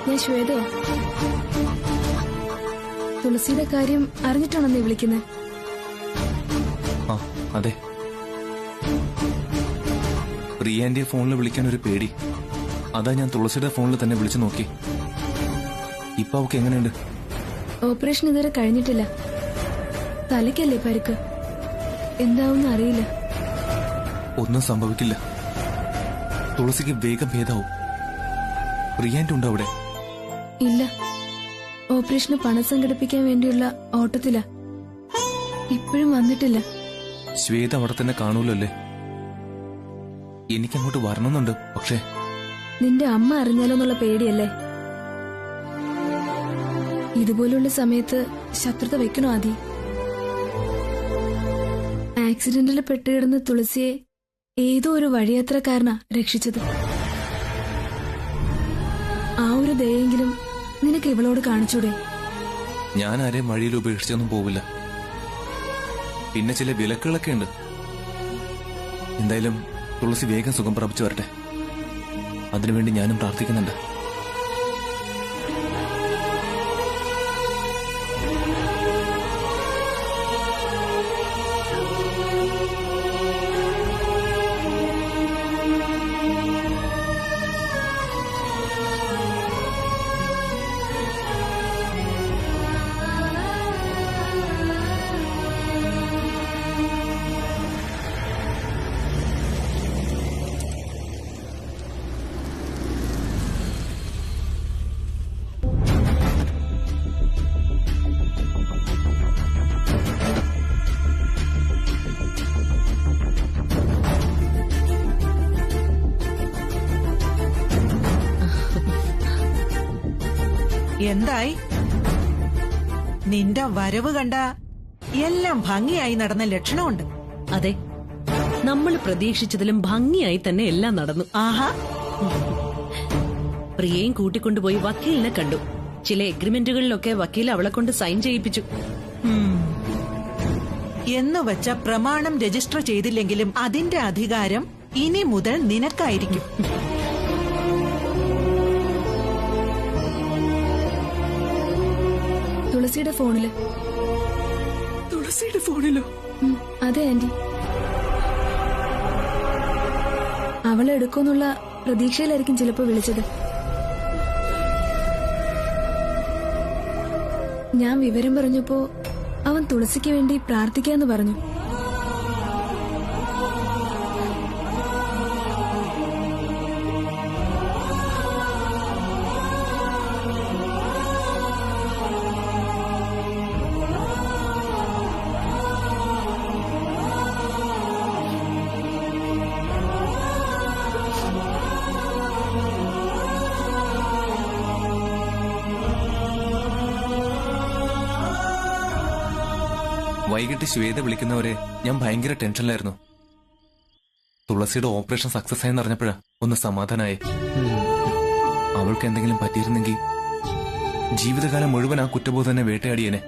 ഞാൻ ശ്വേതയാ. തുളസിയുടെ കാര്യം അറിഞ്ഞിട്ടാണോ നീ വിളിക്കുന്നത്? അതെ. റിയാന്റെ ഫോണിൽ വിളിക്കാൻ ഒരു പേടി. അതാ ഞാൻ തുളസിയുടെ ഫോണിൽ തന്നെ വിളിച്ചു നോക്കി. ഇപ്പൊ അവക്ക് എങ്ങനെയുണ്ട്? ഓപ്പറേഷൻ ഇതുവരെ കഴിഞ്ഞിട്ടില്ല. തലയ്ക്കല്ലേ പരിക്ക്. എന്താവും അറിയില്ല. ഒന്നും സംഭവിക്കില്ല. തുളസിക്ക് വേഗം ഭേദാവും. റിയാന്റെ ഉണ്ടോ അവിടെ? ഇല്ല, ഓപ്പറേഷന് പണം സംഘടിപ്പിക്കാൻ വേണ്ടിയുള്ള ഓട്ടത്തിലാ. ഇപ്പോഴും വന്നിട്ടില്ല. ശ്വേത അവിടെ തന്നെ കാണൂലല്ലേ? എനിക്കങ്ങോട്ട് വരണമെന്നുണ്ട്, പക്ഷേ നിന്റെ അമ്മ അറിഞ്ഞാലോന്നുള്ള പേടിയല്ലേ? ഇതുപോലുള്ള സമയത്ത് ശത്രുത വെക്കണോ ആദി? ആക്സിഡന്റിൽ പെട്ടുകിടന്ന തുളസിയെ ഏതോ ഒരു വഴിയാത്രക്കാരനാ രക്ഷിച്ചത്. ആ ഒരു ദയെങ്കിലും നിനക്ക് ഇവളോട് കാണിച്ചൂടെ? ഞാൻ ആരെയും വഴിയിൽ ഉപേക്ഷിച്ചൊന്നും പോവില്ല. പിന്നെ ചില വിലക്കുകളൊക്കെ ഉണ്ട്. എന്തായാലും തുളസി വേഗം സുഖം പ്രാപിച്ചു വരട്ടെ. അതിനുവേണ്ടി ഞാനും പ്രാർത്ഥിക്കുന്നുണ്ട്. എന്തായി? നിന്റെ വരവ് കണ്ട എല്ലാം ഭംഗിയായി നടന്ന ലക്ഷണമുണ്ട്. അതെ, നമ്മൾ പ്രതീക്ഷിച്ചതിലും ഭംഗിയായി തന്നെ എല്ലാം നടന്നു. ആഹാ, പ്രിയയും കൂട്ടിക്കൊണ്ടുപോയി വക്കീലിനെ കണ്ടു. ചില എഗ്രിമെന്റുകളിലൊക്കെ വക്കീൽ അവളെ കൊണ്ട് സൈൻ ചെയ്യിപ്പിച്ചു. എന്ന് വെച്ച പ്രമാണം രജിസ്റ്റർ ചെയ്തില്ലെങ്കിലും അതിന്റെ അധികാരം ഇനി മുതൽ നിനക്കായിരിക്കും. തുളസിയുടെ ഫോണില്. തുളസിയുടെ ഫോണിലോ? അതെ ആന്റി. അവളെ എടുക്കുമെന്നുള്ള പ്രതീക്ഷയിലായിരിക്കും ചിലപ്പോ വിളിച്ചത്. ഞാൻ വിവരം പറഞ്ഞപ്പോ അവൻ തുളസിക്ക് വേണ്ടി പ്രാർത്ഥിക്കാന്ന് പറഞ്ഞു. വൈകിട്ട് ശ്വേത വിളിക്കുന്നവരെ ഞാൻ ഭയങ്കര ടെൻഷനിലായിരുന്നു. തുളസിയുടെ ഓപ്പറേഷൻ സക്സസ് ആയെന്ന് അറിഞ്ഞപ്പോഴാ ഒന്ന് സമാധാനായേ. അവൾക്ക് എന്തെങ്കിലും പറ്റിയിരുന്നെങ്കിൽ ജീവിതകാലം മുഴുവൻ ആ കുറ്റബോധം തന്നെ വേട്ടയാടിയേനെ.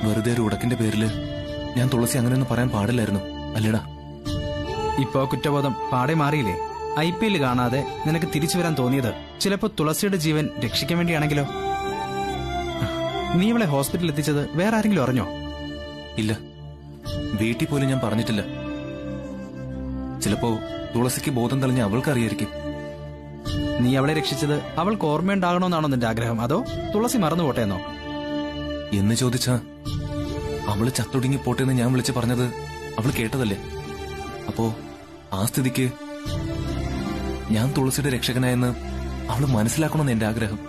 വെറുതെ ഒരു ഉടക്കിന്റെ പേരില് ഞാൻ തുളസി അങ്ങനെയൊന്നും പറയാൻ പാടില്ലായിരുന്നു, അല്ലേടാ? ഇപ്പോ കുറ്റബോധം പാടെ മാറിയില്ലേ? IPL കാണാതെ നിനക്ക് തിരിച്ചു വരാൻ തോന്നിയത് ചിലപ്പോ തുളസിയുടെ ജീവൻ രക്ഷിക്കാൻ വേണ്ടിയാണെങ്കിലോ? നീ ഇവളെ ഹോസ്പിറ്റലിൽ എത്തിച്ചത് വേറെ ആരെങ്കിലും അറിഞ്ഞോ? ഇല്ല, വീട്ടിൽ പോലും ഞാൻ പറഞ്ഞിട്ടില്ല. ചിലപ്പോ തുളസിക്ക് ബോധം തെളിഞ്ഞ അവൾക്ക് അറിയായിരിക്കും. നീ അവളെ രക്ഷിച്ചത് അവൾക്ക് ഓർമ്മയുണ്ടാകണമെന്നാണോ നിന്റെ ആഗ്രഹം, അതോ തുളസി മറന്നുപോട്ടെ എന്നോ? എന്ന് ചോദിച്ചാ അവള് ചത്തൊടുങ്ങി പോട്ടെന്ന് ഞാൻ വിളിച്ചു പറഞ്ഞത് അവൾ കേട്ടതല്ലേ. അപ്പോ ആ സ്ഥിതിക്ക് ഞാൻ തുളസിയുടെ രക്ഷകനായെന്ന് അവള് മനസ്സിലാക്കണമെന്ന് എന്റെ ആഗ്രഹം.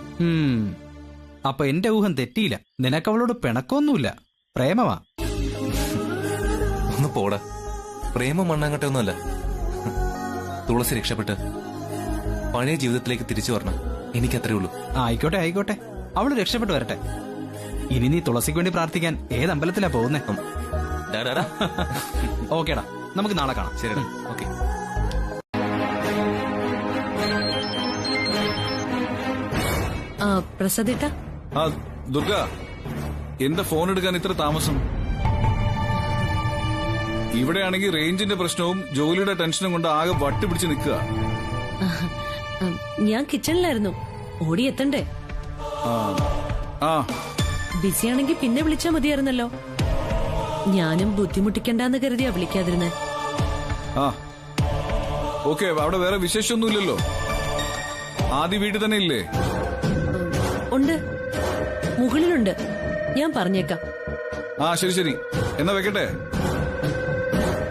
അപ്പൊ എന്റെ ഊഹം തെറ്റിയില്ല. നിനക്ക് അവളോട് പിണക്കൊന്നുമില്ല, പ്രേമമാ. ഒന്ന് പോടാ, പ്രേമം മണ്ണാങ്കട്ടെ ഒന്നുമല്ല. തുളസി രക്ഷപ്പെട്ട് പഴയ ജീവിതത്തിലേക്ക് തിരിച്ചു വരണം, എനിക്കത്രേ ഉള്ളൂ. ആയിക്കോട്ടെ ആയിക്കോട്ടെ, അവള് രക്ഷപ്പെട്ടു വരട്ടെ. ഇനി നീ തുളസിക്ക് വേണ്ടി പ്രാർത്ഥിക്കാൻ ഏത് അമ്പലത്തിലാ പോകുന്നേ? ഓക്കേടാ, നമുക്ക് നാളെ കാണാം. ശരിടാ, ഓക്കെ. പ്രസാദേട്ടാ. ദുർഗ, എന്താ ഫോൺ എടുക്കാൻ ഇത്ര താമസം? ഇവിടെയാണെങ്കിൽ റേഞ്ചിന്റെ പ്രശ്നവും ജോലിയുടെ ടെൻഷനും കൊണ്ട് ആകെ വട്ടി പിടിച്ച് നിൽക്കുക. ഞാൻ കിച്ചണിലായിരുന്നു, ഓടിയെത്തണ്ടേ? ബിസിയാണെങ്കിൽ പിന്നെ വിളിച്ചാ മതിയായിരുന്നല്ലോ. ഞാനും ബുദ്ധിമുട്ടിക്കണ്ടെന്ന് കരുതിയാ വിളിക്കാതിരുന്നേ. ഓക്കെ, അവിടെ വേറെ വിശേഷമൊന്നുമില്ലല്ലോ? ആദ്യ വീട്ടിൽ തന്നെ ഇല്ലേ? ഉണ്ട്, മുകളിലുണ്ട്. ഞാൻ പറഞ്ഞേക്കാം. ശരി ശരി, എന്നാ വെക്കട്ടെ.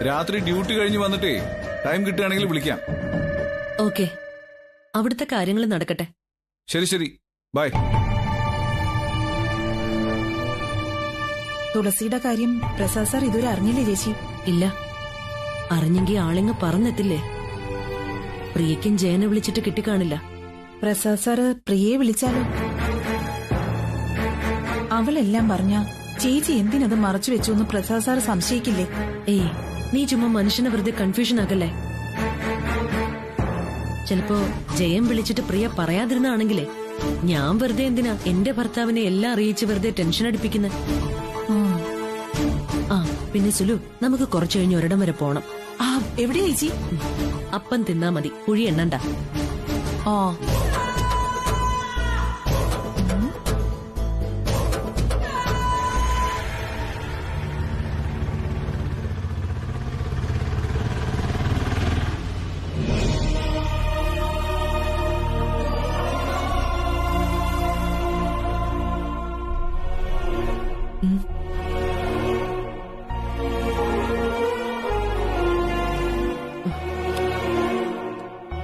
രാത്രി ഡ്യൂട്ടി കഴിഞ്ഞ് വന്നിട്ടേ ടൈം കിട്ടുകയാണെങ്കിൽ വിളിക്കാം. ഓക്കെ, അവിടുത്തെ കാര്യങ്ങൾ നടക്കട്ടെ. ശരി ശരി, ബൈ. തുളസിയുടെ കാര്യം പ്രസാദ് സാർ ഇതുവരെ അറിഞ്ഞില്ലേ ചേച്ചി? ഇല്ല, അറിഞ്ഞെങ്കിൽ ആളിങ്ങ് പറന്നെത്തില്ലേ. പ്രിയയ്ക്കും ജയനെ വിളിച്ചിട്ട് കിട്ടിക്കാണില്ല. പ്രസാദ് സാറ് പ്രിയയെ വിളിച്ചാലോ? അവളെല്ലാം പറഞ്ഞ ചേച്ചി എന്തിനത് മറച്ചു വെച്ചു എന്ന് പ്രസാദ് സാർ സംശയിക്കില്ലേ? ഏയ്, നീ ചുമ്മാ മനുഷ്യനെ വെറുതെ കൺഫ്യൂഷൻ ആക്കല്ലേ. ചിലപ്പോ ജയം വിളിച്ചിട്ട് പ്രിയ പറയാതിരുന്നാണെങ്കിലേ ഞാൻ വെറുതെ എന്തിനാ എന്റെ ഭർത്താവിനെ എല്ലാം അറിയിച്ച് വെറുതെ ടെൻഷൻ അടിപ്പിക്കുന്നത്? ആ പിന്നെ സുലു, നമുക്ക് കുറച്ചു കഴിഞ്ഞ് ഒരിടം വരെ പോണം. ആ എവിടെയാ ചേച്ചി? അപ്പം തിന്നാ മതി, കുഴി എണ്ണണ്ട. ആ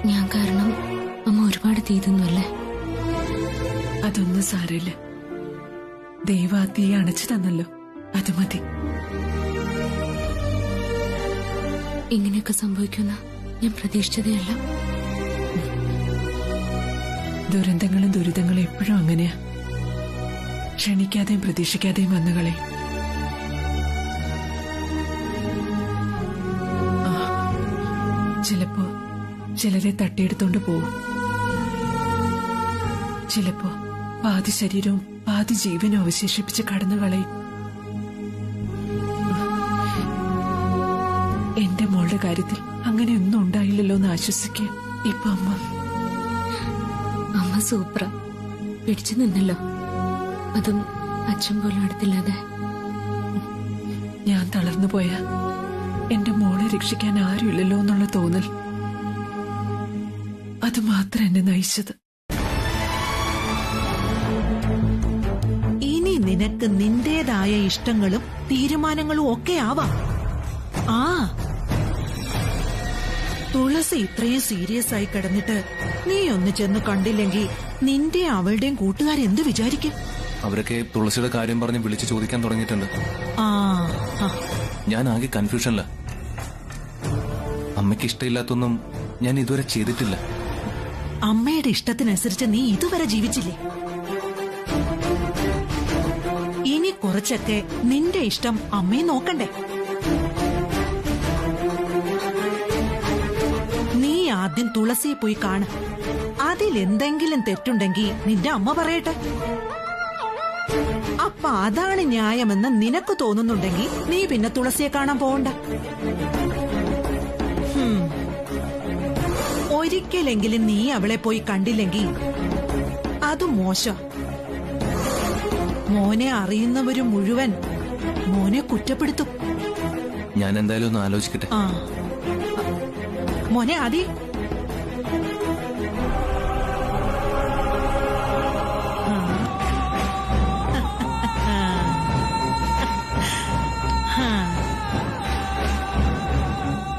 ഞാൻ കാരണം അമ്മ ഒരുപാട് തീരുന്നല്ലേ? അതൊന്നും സാരമില്ല. ദൈവം ആ തീ അണച്ചു തന്നല്ലോ, അത് മതി. ഇങ്ങനെയൊക്കെ സംഭവിക്കുന്ന ഞാൻ പ്രതീക്ഷിച്ചതേയല്ല. ദുരന്തങ്ങളും ദുരിതങ്ങളും എപ്പോഴും അങ്ങനെയാ, ക്ഷണിക്കാതെയും പ്രതീക്ഷിക്കാതെയും വന്നുകളെ. ചിലപ്പോ ചിലരെ തട്ടിയെടുത്തോണ്ട് പോവും, ചിലപ്പോ പാതി ശരീരവും പാതി ജീവനും അവശേഷിപ്പിച്ച് കടന്നുകളയും. എന്റെ മോളുടെ കാര്യത്തിൽ അങ്ങനെയൊന്നും ഉണ്ടായില്ലല്ലോ എന്ന് ആശ്വസിക്കുക. ഇപ്പൊ അമ്മ സൂപ്പറാ, പിടിച്ചു നിന്നല്ലോ, അതും അച്ഛൻ പോലും അടുത്തില്ലാതെ. ഞാൻ തളർന്നു പോയാ എന്റെ മോളെ രക്ഷിക്കാൻ ആരുമില്ലല്ലോ എന്നുള്ള തോന്നൽ, അത് മാത്രം എന്നെ നയിച്ചത്. ഇനി നിനക്ക് നിന്റേതായ ഇഷ്ടങ്ങളും തീരുമാനങ്ങളും ഒക്കെ ആവാം. ആ തുളസി ഇത്രയും സീരിയസ് ആയി കിടന്നിട്ട് നീ ഒന്ന് ചെന്ന് കണ്ടില്ലെങ്കിൽ നിന്റെ അവളുടെയും കൂട്ടുകാരെന്ത് വിചാരിക്കും? അവരൊക്കെ തുളസിയുടെ കാര്യം പറഞ്ഞ് വിളിച്ചു ചോദിക്കാൻ തുടങ്ങിയിട്ടുണ്ട്. ഞാൻ ആകെ കൺഫ്യൂഷനില്ല. അമ്മയ്ക്ക് ഇഷ്ടമില്ലാത്തൊന്നും ഞാൻ ഇതുവരെ ചെയ്തിട്ടില്ല. അമ്മയുടെ ഇഷ്ടത്തിനനുസരിച്ച് നീ ഇതുവരെ ജീവിച്ചില്ലേ? ഇനി കുറച്ചൊക്കെ നിന്റെ ഇഷ്ടം അമ്മയെ നോക്കണ്ടേ? നീ ആദ്യം തുളസിയെ പോയി കാണ. അതിലെന്തെങ്കിലും തെറ്റുണ്ടെങ്കിൽ നിന്റെ അമ്മ പറയട്ടെ. അപ്പൊ അതാണ് ന്യായമെന്ന് നിനക്ക് തോന്നുന്നുണ്ടെങ്കിൽ നീ പിന്നെ തുളസിയെ കാണാൻ പോകണ്ട. ഒരിക്കലെങ്കിലും നീ അവളെ പോയി കണ്ടില്ലെങ്കിൽ അത് മോശം. മോനെ അറിയുന്നവര് മുഴുവൻ മോനെ കുറ്റപ്പെടുത്തും. ഞാൻ എന്തായാലും ഒന്ന് ആലോചിക്കട്ടെ. മോനെ ആദി,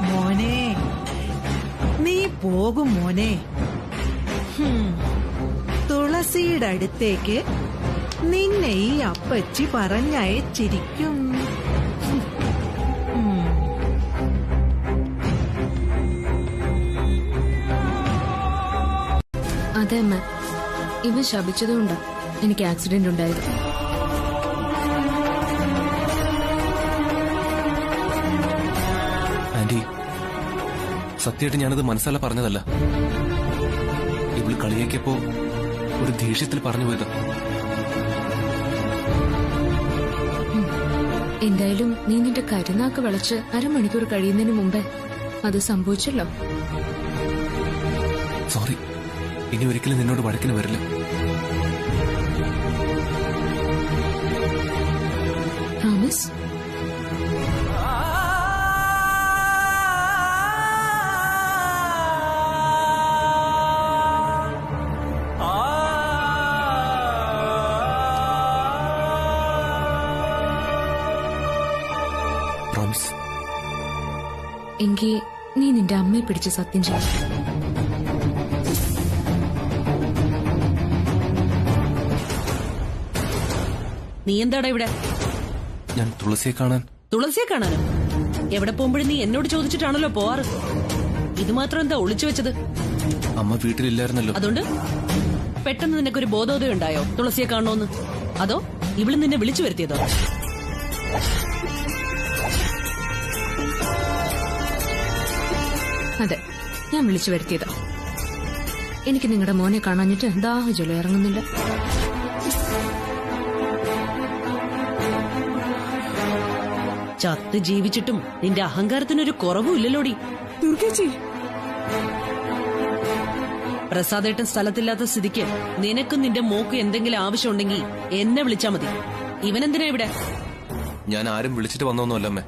മോനെ നീ പോകും മോനെ. തുളസിയുടെ അടുത്തേക്ക് നിന്നെ ഈ അപ്പച്ചി പറഞ്ഞയച്ചിരിക്കും. അതെ അമ്മ, ഇവൻ ശപിച്ചതുകൊണ്ടാ എനിക്ക് ആക്സിഡന്റ് ഉണ്ടായത്. ആന്റി, സത്യമായിട്ട് ഞാനത് മനസ്സല്ല പറഞ്ഞതല്ല. ഇവള് കളിയാക്കിയപ്പോ ഒരു ദേഷ്യത്തിൽ പറഞ്ഞു പോയത്. എന്തായാലും നീ നിന്റെ കരുനാക്ക് വിളച്ച് അരമണിക്കൂർ കഴിയുന്നതിന് മുമ്പേ അത് സംഭവിച്ചല്ലോ. സോറി, ഇനി ഒരിക്കലും നിന്നോട് വഴക്കിന് വരില്ല. പ്രോമിസ്? പ്രോമിസ്. എങ്കിൽ നീ നിന്റെ അമ്മയെ പിടിച്ച് സത്യം ചെയ്യും. നീ എന്താടാ ഇവിടെ? ഞാൻ തുളസിയെ കാണാൻ. തുളസിയെ കാണാനോ? എവിടെ പോകുമ്പോഴും നീ എന്നോട് ചോദിച്ചിട്ടാണല്ലോ പോവാറ്. ഇത് മാത്രം എന്താ ഒളിച്ചു വെച്ചത്? അമ്മ വീട്ടിലില്ലായിരുന്നല്ലോ. അതുകൊണ്ട് പെട്ടെന്ന് നിനക്കൊരു ബോധോദയം ഉണ്ടായോ തുളസിയെ കാണണോന്ന്? അതോ ഇവള് നിന്നെ വിളിച്ചു വരുത്തിയതോ? അതെ, ഞാൻ വിളിച്ചു വരുത്തിയതാ. എനിക്ക് നിങ്ങളുടെ മോനെ കാണാഞ്ഞിട്ട് ദാഹജലം ഇറങ്ങുന്നില്ല. ചത്ത് ജീവിച്ചിട്ടും നിന്റെ അഹങ്കാരത്തിനൊരു കുറവും ഇല്ലല്ലോടി. ദുർഗേച്ചി, പ്രസാദേട്ടൻ സ്ഥലത്തില്ലാത്ത സ്ഥിതിക്ക് നിനക്കും നിന്റെ മോക്കും എന്തെങ്കിലും ആവശ്യമുണ്ടെങ്കിൽ എന്നെ വിളിച്ചാ മതി. ഇവനെന്തിനാ ഇവിടെ? ഞാൻ ആരും വിളിച്ചിട്ട് വന്നൊന്നുമല്ല അമ്മേ.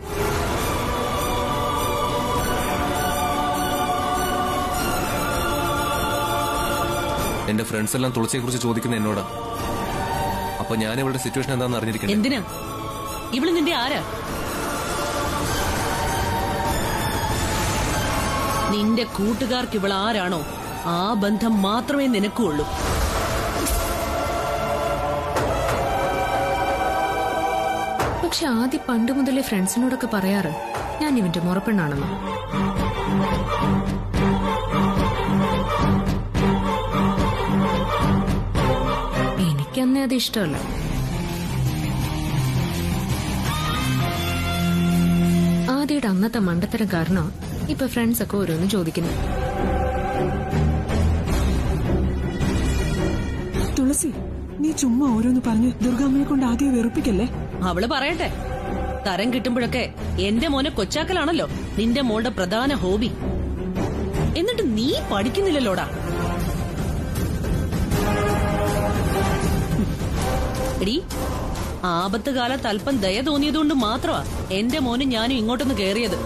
എന്റെ ഫ്രണ്ട്സ് എല്ലാം തുളസിയെ കുറിച്ച് ചോദിക്കുന്ന എന്നോടാ. അപ്പൊ ഞാൻ ഇവളുടെ സിറ്റുവേഷൻ എന്താണെന്ന് അറിഞ്ഞിരിക്കുന്നത്. എന്തിനാ? ഇവള് നിന്റെ ആരാ? നിന്റെ കൂട്ടുകാർക്ക് ഇവൾ ആരാണോ ആ ബന്ധം മാത്രമേ നിനക്കുള്ളൂ. പക്ഷെ ആദ്യം പണ്ട് മുതലേ ഫ്രണ്ട്സിനോടൊക്കെ പറയാറ് ഞാൻ ഇവന്റെ മുറപ്പെണ്ണാണെന്ന്. എനിക്കന്നേ അത് ഇഷ്ടമല്ല. ആദ്യയുടെ അന്നത്തെ മണ്ടത്തരം കാരണം ഇപ്പൊ ഫ്രണ്ട്സ് ഒക്കെ ഓരോന്ന് ചോദിക്കുന്നു. തുളസി, നീ ചുമ്മാ ഓരോന്ന് പറഞ്ഞ് ദുർഗാമ്മയെ കൊണ്ട് ആദ്യം വെറുപ്പിക്കല്ലേ. അവള് പറയട്ടെ. തരം കിട്ടുമ്പോഴൊക്കെ എന്റെ മോനെ കൊച്ചാക്കലാണല്ലോ നിന്റെ മോളുടെ പ്രധാന ഹോബി. എന്നിട്ട് നീ പഠിക്കുന്നില്ലല്ലോടാ. എടീ, ആപത്ത് കാലത്ത് അല്പം ദയ തോന്നിയതുകൊണ്ട് മാത്രമാ എന്റെ മോനും ഞാനും ഇങ്ങോട്ടൊന്ന് കേറിയത്.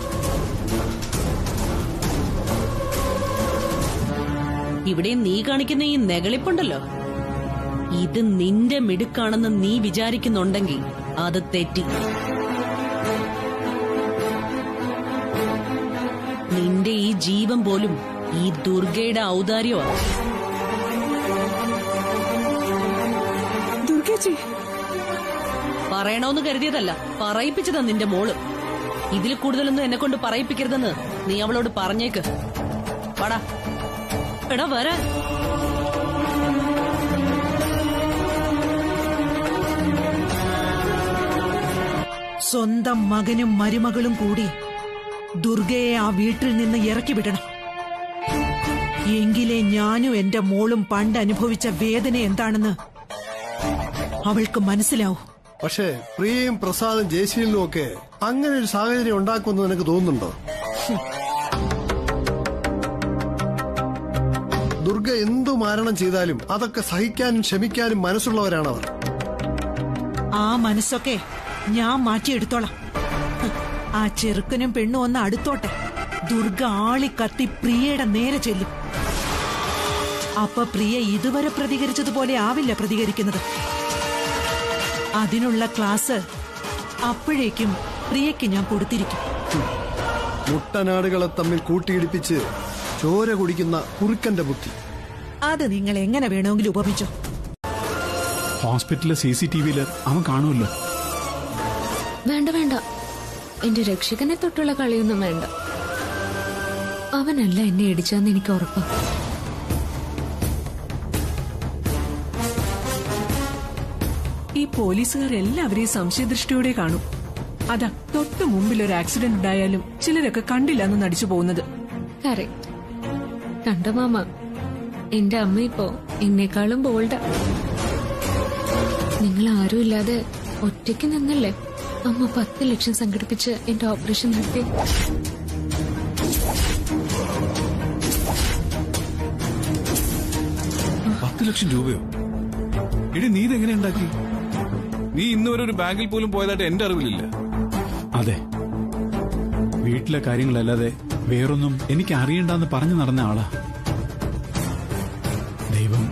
ഇവിടെ നീ കാണിക്കുന്ന ഈ നെകളിപ്പുണ്ടല്ലോ, ഇത് നിന്റെ മിടുക്കാണെന്ന് നീ വിചാരിക്കുന്നുണ്ടെങ്കിൽ അത് തെറ്റി. നിന്റെ ഈ ജീവൻ പോലും ഈ ദുർഗയുടെ ഔദാര്യമാണ്. ദുർഗേച്ചി, പറയണമെന്ന് കരുതിയതല്ല, പറയിപ്പിച്ചതാ നിന്റെ മോള്. ഇതിൽ കൂടുതലൊന്നും എന്നെ കൊണ്ട് പറയിപ്പിക്കരുതെന്ന് നീ അവളോട് പറഞ്ഞേക്ക്. വാടാ, എടാ വരാൻ. സ്വന്തം മകനും മരുമകളും കൂടി ദുർഗയെ ആ വീട്ടിൽ നിന്ന് ഇറക്കി വിടണം. എങ്കിലേ ഞാനും എന്റെ മോളും പണ്ട് അനുഭവിച്ച വേദന എന്താണെന്ന് അവൾക്ക് മനസ്സിലാവും. പക്ഷേ പ്രിയയും പ്രസാദും ജയശീലനും ഒക്കെ അങ്ങനെ ഒരു സാഹചര്യം ഉണ്ടാക്കുമെന്ന് നിനക്ക് തോന്നുന്നുണ്ടോ? ദുർഗ എന്തു മാരണം ചെയ്താലും അതൊക്കെ സഹിക്കാനും ക്ഷമിക്കാനും മനസ്സുള്ളവരാണവർ. ആ മനസ്സൊക്കെ ഞാൻ മാറ്റിയെടുത്തോളാം. ആ ചെറുക്കനും പെണ്ണും ഒന്ന് അടുത്തോട്ടെ. ദുർഗ ആളിക്കത്തി പ്രിയയുടെ നേരെ ചെല്ലും. അപ്പൊ പ്രിയ ഇതുവരെ പ്രതികരിച്ചതുപോലെ ആവില്ല പ്രതികരിക്കുന്നത്. അതിനുള്ള ക്ലാസ് അപ്പോഴേക്കും പ്രിയയ്ക്ക് ഞാൻ കൊടുത്തിരിക്കും. മുട്ടനാടുകളെ തമ്മിൽ കൂട്ടിയിടിപ്പിച്ച് ചോര കുടിക്കുന്ന കുറുക്കന്റെ ബുദ്ധി. അത് നിങ്ങൾ എങ്ങനെ വേണമെങ്കിലും ഉപമിച്ചോ. ഹോസ്പിറ്റലിലെ CCTVയിൽ അവൻ കാണുമല്ലോ. വേണ്ട വേണ്ട, എന്റെ രക്ഷകനെ തൊട്ടുള്ള കളിയൊന്നും വേണ്ട. അവനല്ല എന്നെ ഇടിച്ചാന്ന് എനിക്ക് ഉറപ്പാ. ഈ പോലീസുകാർ എല്ലാവരെയും സംശയദൃഷ്ടിയോടെ കാണും. അതാ തൊട്ടു മുമ്പിൽ ഒരു ആക്സിഡന്റ് ഉണ്ടായാലും ചിലരൊക്കെ കണ്ടില്ലെന്ന് നടിച്ചു പോകുന്നത്. കറക്റ്റ്. കണ്ട മാമ, എന്റെ അമ്മ ഇപ്പോ എന്നെക്കാളും ബോൾഡാ. നിങ്ങൾ ആരും ഇല്ലാതെ ഒറ്റയ്ക്ക് നിന്നല്ലേ അമ്മ 10 ലക്ഷം സംഘടിപ്പിച്ച് എന്റെ ഓപ്പറേഷൻ നടത്തി. രൂപയോ? ഇടി, നീ ഇതെങ്ങനെ ഉണ്ടാക്കി? നീ ഇന്നുവരെ ഒരു ബാങ്കിൽ പോലും പോയതായിട്ട് എന്റെ അറിവിലില്ല. അതെ, വീട്ടിലെ കാര്യങ്ങളല്ലാതെ വേറൊന്നും എനിക്ക് അറിയണ്ടെന്ന് പറഞ്ഞു നടന്ന ആളാ. ദൈവം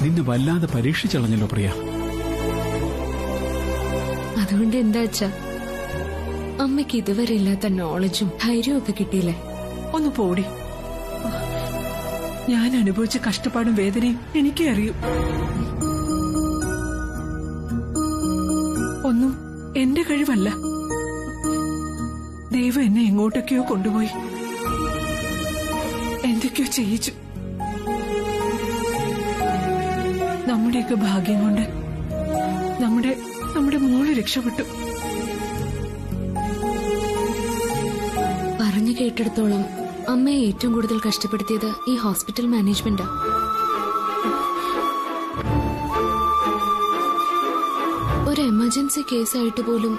നിന്നെ വല്ലാതെ പരീക്ഷിച്ചളഞ്ഞല്ലോ പ്രിയ. അതുകൊണ്ട് എന്താ വെച്ചാ അമ്മയ്ക്ക് ഇതുവരെ ഇല്ലാത്ത നോളജും ധൈര്യവും ഒക്കെ കിട്ടിയില്ലേ? ഒന്ന് പോടി. ഞാൻ അനുഭവിച്ച കഷ്ടപ്പാടും വേദനയും എനിക്കേ അറിയൂ. ഒന്നും എന്റെ കഴിവല്ല. ദൈവം എന്നെ എങ്ങോട്ടൊക്കെയോ കൊണ്ടുപോയി എന്തൊക്കെയോ ചെയ്യിച്ചു. നമ്മുടെയൊക്കെ ഭാഗ്യം കൊണ്ട് നമ്മുടെ മോള് രക്ഷപ്പെട്ടു. പറഞ്ഞു കേട്ടിടത്തോളം അമ്മയെ ഏറ്റവും കൂടുതൽ കഷ്ടപ്പെടുത്തിയത് ഈ ഹോസ്പിറ്റൽ മാനേജ്മെന്റാ. ഒരു എമർജൻസി കേസായിട്ട് പോലും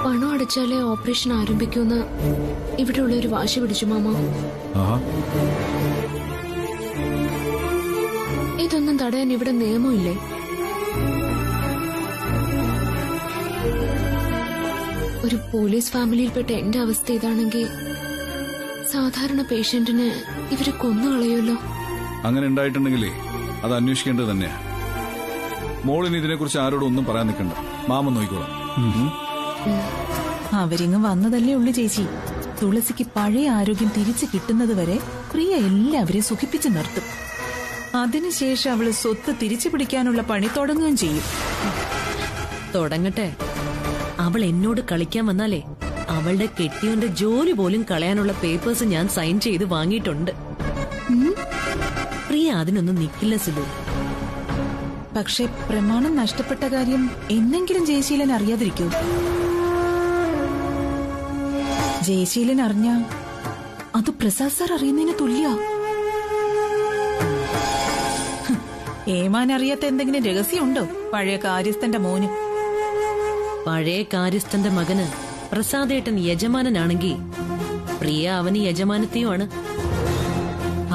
പണം അടച്ചാലേ ഓപ്പറേഷൻ ആരംഭിക്കുമെന്ന് ഇവിടെയുള്ള ഒരു വാശി പിടിച്ചു മാമ. ഇതൊന്നും തടയാൻ ഇവിടെ നിയമമില്ലേ? ഒരു പോലീസ് ഫാമിലിയിൽപ്പെട്ട എന്റെ അവസ്ഥ ഇതാണെങ്കിൽ സാധാരണ പേഷ്യന്റിന് ഇവര് കൊന്നുകളയുമല്ലോ. അങ്ങനെ ഉണ്ടായിട്ടുണ്ടെങ്കിലേ അത് അന്വേഷിക്കേണ്ടത് തന്നെയാ. മോളിന് ഇതിനെക്കുറിച്ച് ആരോടും ഒന്നും പറയാൻ നിൽക്കണ്ട, മാമൻ നോക്കിക്കോളാം. അവരിങ്ങ് വന്നതല്ലേ ഉള്ളു ചേച്ചി. തുളസിക്ക് പഴയ ആരോഗ്യം തിരിച്ചു കിട്ടുന്നത് വരെ പ്രിയ എല്ലാവരെയും സുഖിപ്പിച്ചു നിർത്തും. അതിനുശേഷം അവള് സ്വത്ത് തിരിച്ചു പിടിക്കാനുള്ള പണി തുടങ്ങുകയും ചെയ്യും. തുടങ്ങട്ടെ. അവൾ എന്നോട് കളിക്കാൻ വന്നാലേ അവളുടെ കെട്ടിയവന്റെ ജോലി പോലും കളയാനുള്ള പേപ്പേഴ്സ് ഞാൻ സൈൻ ചെയ്ത് വാങ്ങിയിട്ടുണ്ട്. പ്രിയ അതിനൊന്നും നിക്കില്ല സിലു. പക്ഷെ പ്രമാണം നഷ്ടപ്പെട്ട കാര്യം എന്നെങ്കിലും ജയശീലൻ അറിയാതിരിക്കൂ? ജയശീലൻ അറിഞ്ഞ അത് പ്രസാദ് സാർ അറിയുന്നതിന് തുല്യ. ഏമാൻ അറിയാത്ത എന്തെങ്കിലും രഹസ്യമുണ്ടോ പഴയ കാര്യസ്ഥന്റെ മോന്? പഴയ കാര്യസ്ഥന്റെ മകന് പ്രസാദേട്ടൻ യജമാനനാണെങ്കിൽ പ്രിയ അവന് യജമാനത്തെയുമാണ്.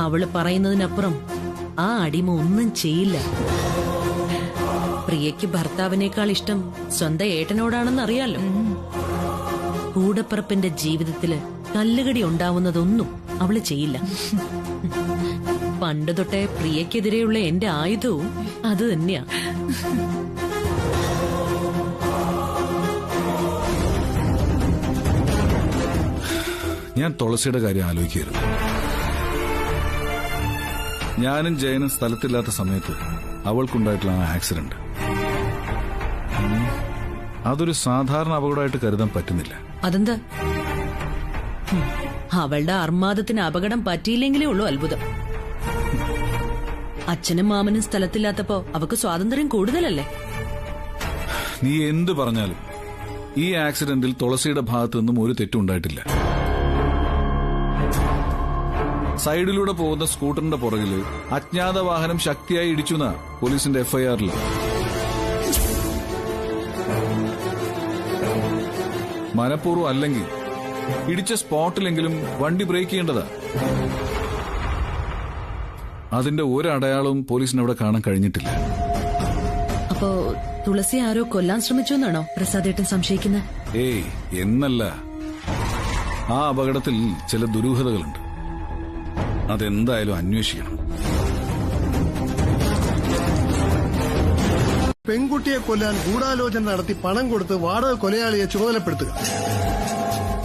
അവള് പറയുന്നതിനപ്പുറം ആ അടിമ ഒന്നും ചെയ്യില്ല. പ്രിയയ്ക്ക് ഭർത്താവിനേക്കാൾ ഇഷ്ടം സ്വന്തം ഏട്ടനോടാണെന്ന് അറിയാലോ. കൂടപ്പിറപ്പിന്റെ ജീവിതത്തില് കല്ലുകടി ഉണ്ടാവുന്നതൊന്നും അവള് ചെയ്യില്ല. പണ്ട് തൊട്ടേ പ്രിയക്കെതിരെയുള്ള എന്റെ ആയുധവും അത് തന്നെയാ. ഞാൻ തുളസിയുടെ കാര്യം ആലോചിക്കരുത്. ഞാനും ജയനും സ്ഥലത്തില്ലാത്ത സമയത്ത് അവൾക്കുണ്ടായിട്ടുള്ള ആ ആക്സിഡന്റ് അതൊരു സാധാരണ അപകടമായിട്ട് കരുതാൻ പറ്റുന്നില്ല. അതെന്താ? അവളുടെ അർമാദത്തിന് അപകടം പറ്റിയില്ലെങ്കിലേ ഉള്ളൂ അത്ഭുതം. അച്ഛനും മാമനും സ്ഥലത്തില്ലാത്തപ്പോ അവക്ക് സ്വാതന്ത്ര്യം കൂടുതലല്ലേ? നീ എന്ത് പറഞ്ഞാലും ഈ ആക്സിഡന്റിൽ തുളസിയുടെ ഭാഗത്തു നിന്നും ഒരു തെറ്റുണ്ടായിട്ടില്ല. സൈഡിലൂടെ പോകുന്ന സ്കൂട്ടറിന്റെ പുറകില് അജ്ഞാത വാഹനം ശക്തിയായി ഇടിച്ചുന്ന പോലീസിന്റെ എഫ്ഐആറിൽ. മനഃപൂർവ്വം അല്ലെങ്കിൽ ഇടിച്ച സ്പോട്ടിലെങ്കിലും വണ്ടി ബ്രേക്ക് ചെയ്യേണ്ടതാ. അതിന്റെ ഒരടയാളവും പോലീസിന് അവിടെ കാണാൻ കഴിഞ്ഞിട്ടില്ല. അപ്പോ തുളസി ആരോ കൊല്ലാൻ ശ്രമിച്ചു എന്നാണോ പ്രസാദേട്ടൻ സംശയിക്കുന്നത്? ഏയ് എന്നല്ല. ആ അപകടത്തിൽ ചില ദുരൂഹതകളുണ്ട്. അതെന്തായാലും അന്വേഷിക്കണം. പെൺകുട്ടിയെ കൊല്ലാൻ ഗൂഢാലോചന നടത്തി പണം കൊടുത്ത് വാടക കൊലയാളിയെ ചുമതലപ്പെടുത്തുക.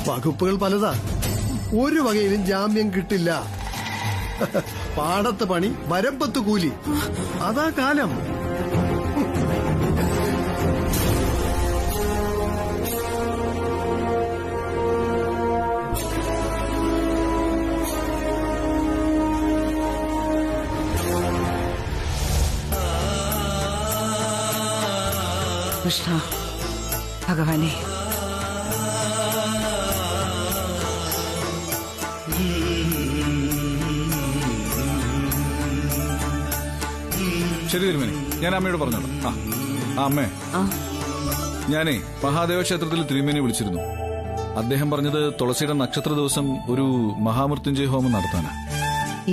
വകുപ്പുകൾ പലതാ. ഒരു വകയിലും ജാമ്യം കിട്ടില്ല. പാടത്ത് പണി, വരമ്പത്ത് കൂലി, അതാ കാലം. കൃഷ്ണ ഭഗവാനെ, ശരി തിരുമേനി, ഞാൻ അമ്മയോട് പറഞ്ഞോളാം. അമ്മേ, ഞാനേ മഹാദേവ ക്ഷേത്രത്തിൽ തിരുമേനി വിളിച്ചിരുന്നു. അദ്ദേഹം പറഞ്ഞത് തുളസിയുടെ നക്ഷത്ര ദിവസം ഒരു മഹാമൃത്യുഞ്ജയ ഹോമം നടത്താനാ.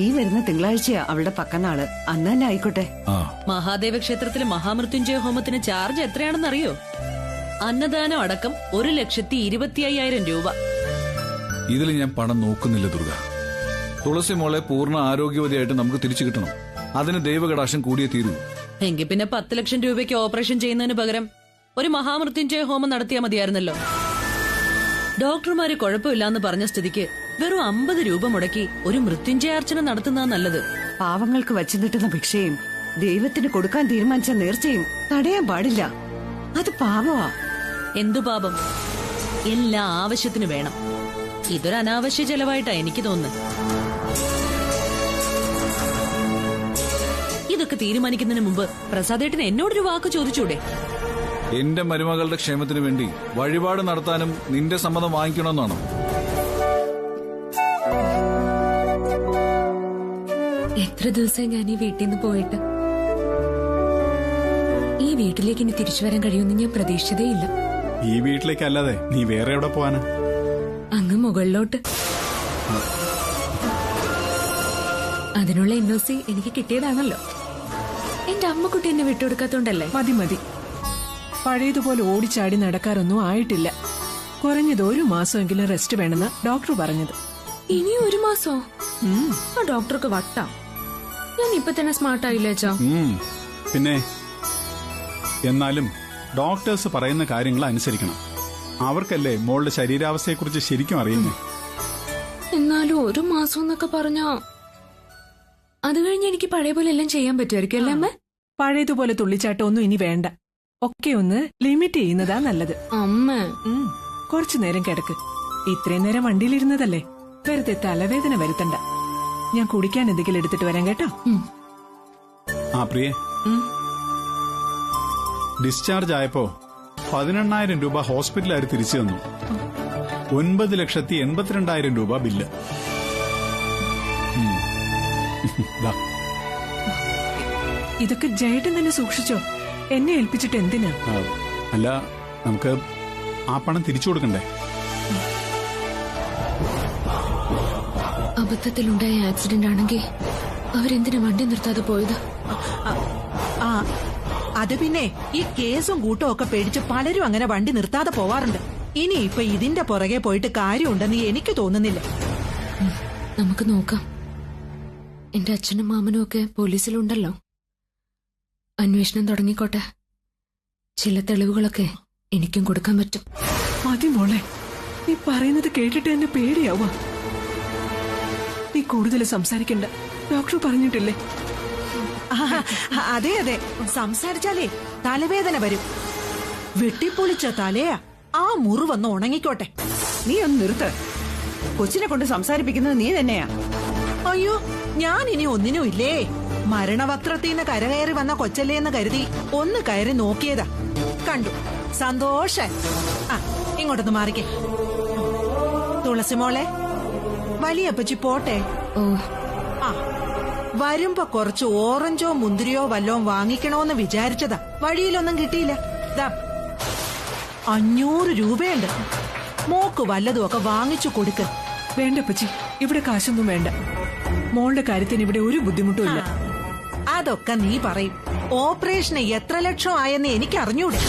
ഈ വരുന്ന തിങ്കളാഴ്ചയാ അവളുടെ പക്കനാള്. അന്ന് തന്നെ ആയിക്കോട്ടെ. മഹാദേവ ക്ഷേത്രത്തിലെ മഹാമൃത്യുഞ്ജയ ഹോമത്തിന് ചാർജ് എത്രയാണെന്നറിയോ? അന്നദാനം അടക്കം 1,25,000 രൂപ. ഇതിൽ ഞാൻ പണം നോക്കുന്നില്ല ദുർഗ. തുളസി മോളെ പൂർണ്ണ ആരോഗ്യവതിയായിട്ട് നമുക്ക് തിരിച്ചു കിട്ടണം. അതിന് ദൈവകടാക്ഷം കൂടിയേ തീരൂ. എങ്കിൽ പിന്നെ 10 ലക്ഷം രൂപയ്ക്ക് ഓപ്പറേഷൻ ചെയ്യുന്നതിന് പകരം ഒരു മഹാമൃത്യുഞ്ജയ ഹോമം നടത്തിയാൽ മതിയായിരുന്നല്ലോ. ഡോക്ടർമാര് കുഴപ്പമില്ലാന്ന് പറഞ്ഞ സ്ഥിതിക്ക് വെറും 50 രൂപ മുടക്കി ഒരു മൃത്യുഞ്ജയാർച്ചന നടത്തുന്നതാ നല്ലത്. പാവങ്ങൾക്ക് വച്ചു നീട്ടുന്ന ഭിക്ഷയും ദൈവത്തിന് കൊടുക്കാൻ തീരുമാനിച്ച നേർച്ചയും തടയാൻ പാടില്ല. അത് പാപമാ. എന്തു പാപം? എല്ലാ ആവശ്യത്തിന് വേണം. ഇതൊരു അനാവശ്യ ചെലവായിട്ടാ എനിക്ക് തോന്നുന്നത്. ഇതൊക്കെ തീരുമാനിക്കുന്നതിന് മുമ്പ് പ്രസാദേട്ടന് എന്നോടൊരു വാക്ക് ചോദിച്ചൂടെ? എന്റെ മരുമകളുടെ ക്ഷേമത്തിന് വേണ്ടി വഴിപാട് നടത്താനും നിന്റെ സമ്മതം വാങ്ങിക്കണമെന്നാണോ? എത്ര ദിവസം ഞാൻ ഈ വീട്ടിൽ നിന്ന് പോയിട്ട്? ഈ ഈ വീട്ടിലേക്ക് ഇനി തിരിച്ചു വരാൻ കഴിയുമെന്ന് ഞാൻ പ്രതീക്ഷിച്ചതേയില്ല. ഈ വീട്ടിലേക്കല്ലാതെ നീ വേറെ എവിടെ പോവാനാ? അങ്ങ് മുകളിലോട്ട്. അതിനുള്ള NOC എനിക്ക് കിട്ടിയതാണല്ലോ. എന്റെ അമ്മക്കുട്ടി എന്നെ വിട്ടുകൊടുക്കാത്തോണ്ടല്ലേ? മതി മതി, പഴയതുപോലെ ഓടിച്ചാടി നടക്കാറൊന്നും ആയിട്ടില്ല. കുറഞ്ഞത് 1 മാസമെങ്കിലും റെസ്റ്റ് വേണമെന്ന് ഡോക്ടർ പറഞ്ഞത്. ഇനി 1 മാസോ? ആ ഡോക്ടർക്ക് വട്ടാ. ഞാൻ ഇപ്പൊ തന്നെ സ്മാർട്ട് ആയില്ലേ അച്ഛാ? പിന്നെ എന്നാലും ഡോക്ടേഴ്സ് പറയുന്ന കാര്യങ്ങൾ അനുസരിക്കണം. അവർക്കല്ലേ മോളുടെ ശരീരാവസ്ഥയെക്കുറിച്ച് ശരിക്കും അറിയുന്നേ. എന്നാലും 1 മാസം എന്നൊക്കെ പറഞ്ഞാ അത് കഴിഞ്ഞ് എനിക്ക് പഴയ പോലെ എല്ലാം ചെയ്യാൻ പറ്റുമായിരിക്കും അല്ലേ അമ്മ? പഴയതുപോലെ തുള്ളിച്ചാട്ടം ഒന്നും ഇനി വേണ്ട. ഒക്കെ ഒന്ന് ലിമിറ്റ് ചെയ്യുന്നതാ നല്ലത്. അമ്മ കുറച്ചു നേരം കിടക്ക്. ഇത്രയും നേരം വണ്ടിയിലിരുന്നതല്ലേ, വെറുതെ തലവേദന വരുത്തണ്ട. ഞാൻ കുടിക്കാൻ എന്തെങ്കിലും എടുത്തിട്ട് വരാം കേട്ടോ. ആ പ്രിയേ, ഡിസ്ചാർജ് ആയപ്പോ 18,000 രൂപ ഹോസ്പിറ്റലുകാർ തിരിച്ചു തന്നു. 9,82,000 രൂപ ബില്ല്. ഇതൊക്കെ ജയേട്ടൻ തന്നെ സൂക്ഷിച്ചോ. എന്നെ ഏൽപ്പിച്ചിട്ട് എന്തിനാ? അല്ല, നമുക്ക് ആ പണം തിരിച്ചു കൊടുക്കണ്ടേ? അബദ്ധത്തിലുണ്ടായ ആക്സിഡന്റ് ആണെങ്കിൽ അവരെന്തിനാ വണ്ടി നിർത്താതെ പോയത്? അത് പിന്നെ ഈ കേസും കൂട്ടും ഒക്കെ പേടിച്ച് പലരും അങ്ങനെ വണ്ടി നിർത്താതെ പോവാറുണ്ട്. ഇനി ഇപ്പൊ ഇതിന്റെ പുറകെ പോയിട്ട് കാര്യമുണ്ടെന്ന് എനിക്ക് തോന്നുന്നില്ല. നമുക്ക് നോക്കാം. എന്റെ അച്ഛനും മാമനും ഒക്കെ പോലീസിലുണ്ടല്ലോ. അന്വേഷണം തുടങ്ങിക്കോട്ടെ. ചില തെളിവുകളൊക്കെ എനിക്കും കൊടുക്കാൻ പറ്റും. മതി മോളെ, നീ പറയുന്നത് കേട്ടിട്ട് എന്നെ പേടിയാവുക. നീ കൂടുതൽ സംസാരിക്കണ്ട, ഡോക്ടർ പറഞ്ഞിട്ടില്ലേ? അതെ അതെ, സംസാരിച്ചാലേ തലവേദന വരും. വെട്ടിപ്പൊളിച്ച തലയാ. ആ മുറിവൊന്ന് ഉണങ്ങിക്കോട്ടെ. നീ ഒന്ന് നിർത്ത്. കൊച്ചിനെ കൊണ്ട് സംസാരിപ്പിക്കുന്നത് നീ തന്നെയാ. അയ്യോ, ഞാൻ ഇനി ഒന്നിനും ഇല്ലേ. മരണവക്രത്തിന്ന് കരകയറി വന്ന കൊച്ചല്ലേന്ന് കരുതി ഒന്ന് കയറി നോക്കിയതാ. കണ്ടു, സന്തോഷം. ആ, ഇങ്ങോട്ടൊന്ന് മാറിക്കേ. തുളസി മോളെ, വലിയപ്പച്ചി പോട്ടെ. ആ, വരുമ്പോ കുറച്ച് ഓറഞ്ചോ മുന്തിരിയോ വല്ലോം വാങ്ങിക്കണോന്ന് വിചാരിച്ചതാ. വഴിയിലൊന്നും കിട്ടിയില്ല. 500 രൂപയുണ്ട്. മോക്ക് വല്ലതും ഒക്കെ വാങ്ങിച്ചു കൊടുക്ക. വേണ്ട പച്ചി, ഇവിടെ കാശൊന്നും വേണ്ട. മോളുടെ കാര്യത്തിന് ഇവിടെ ഒരു ബുദ്ധിമുട്ടും ഇല്ല. അതൊക്കെ നീ പറയും. ഓപ്പറേഷന് എത്ര ലക്ഷം ആയെന്ന് എനിക്ക് അറിഞ്ഞൂടെ.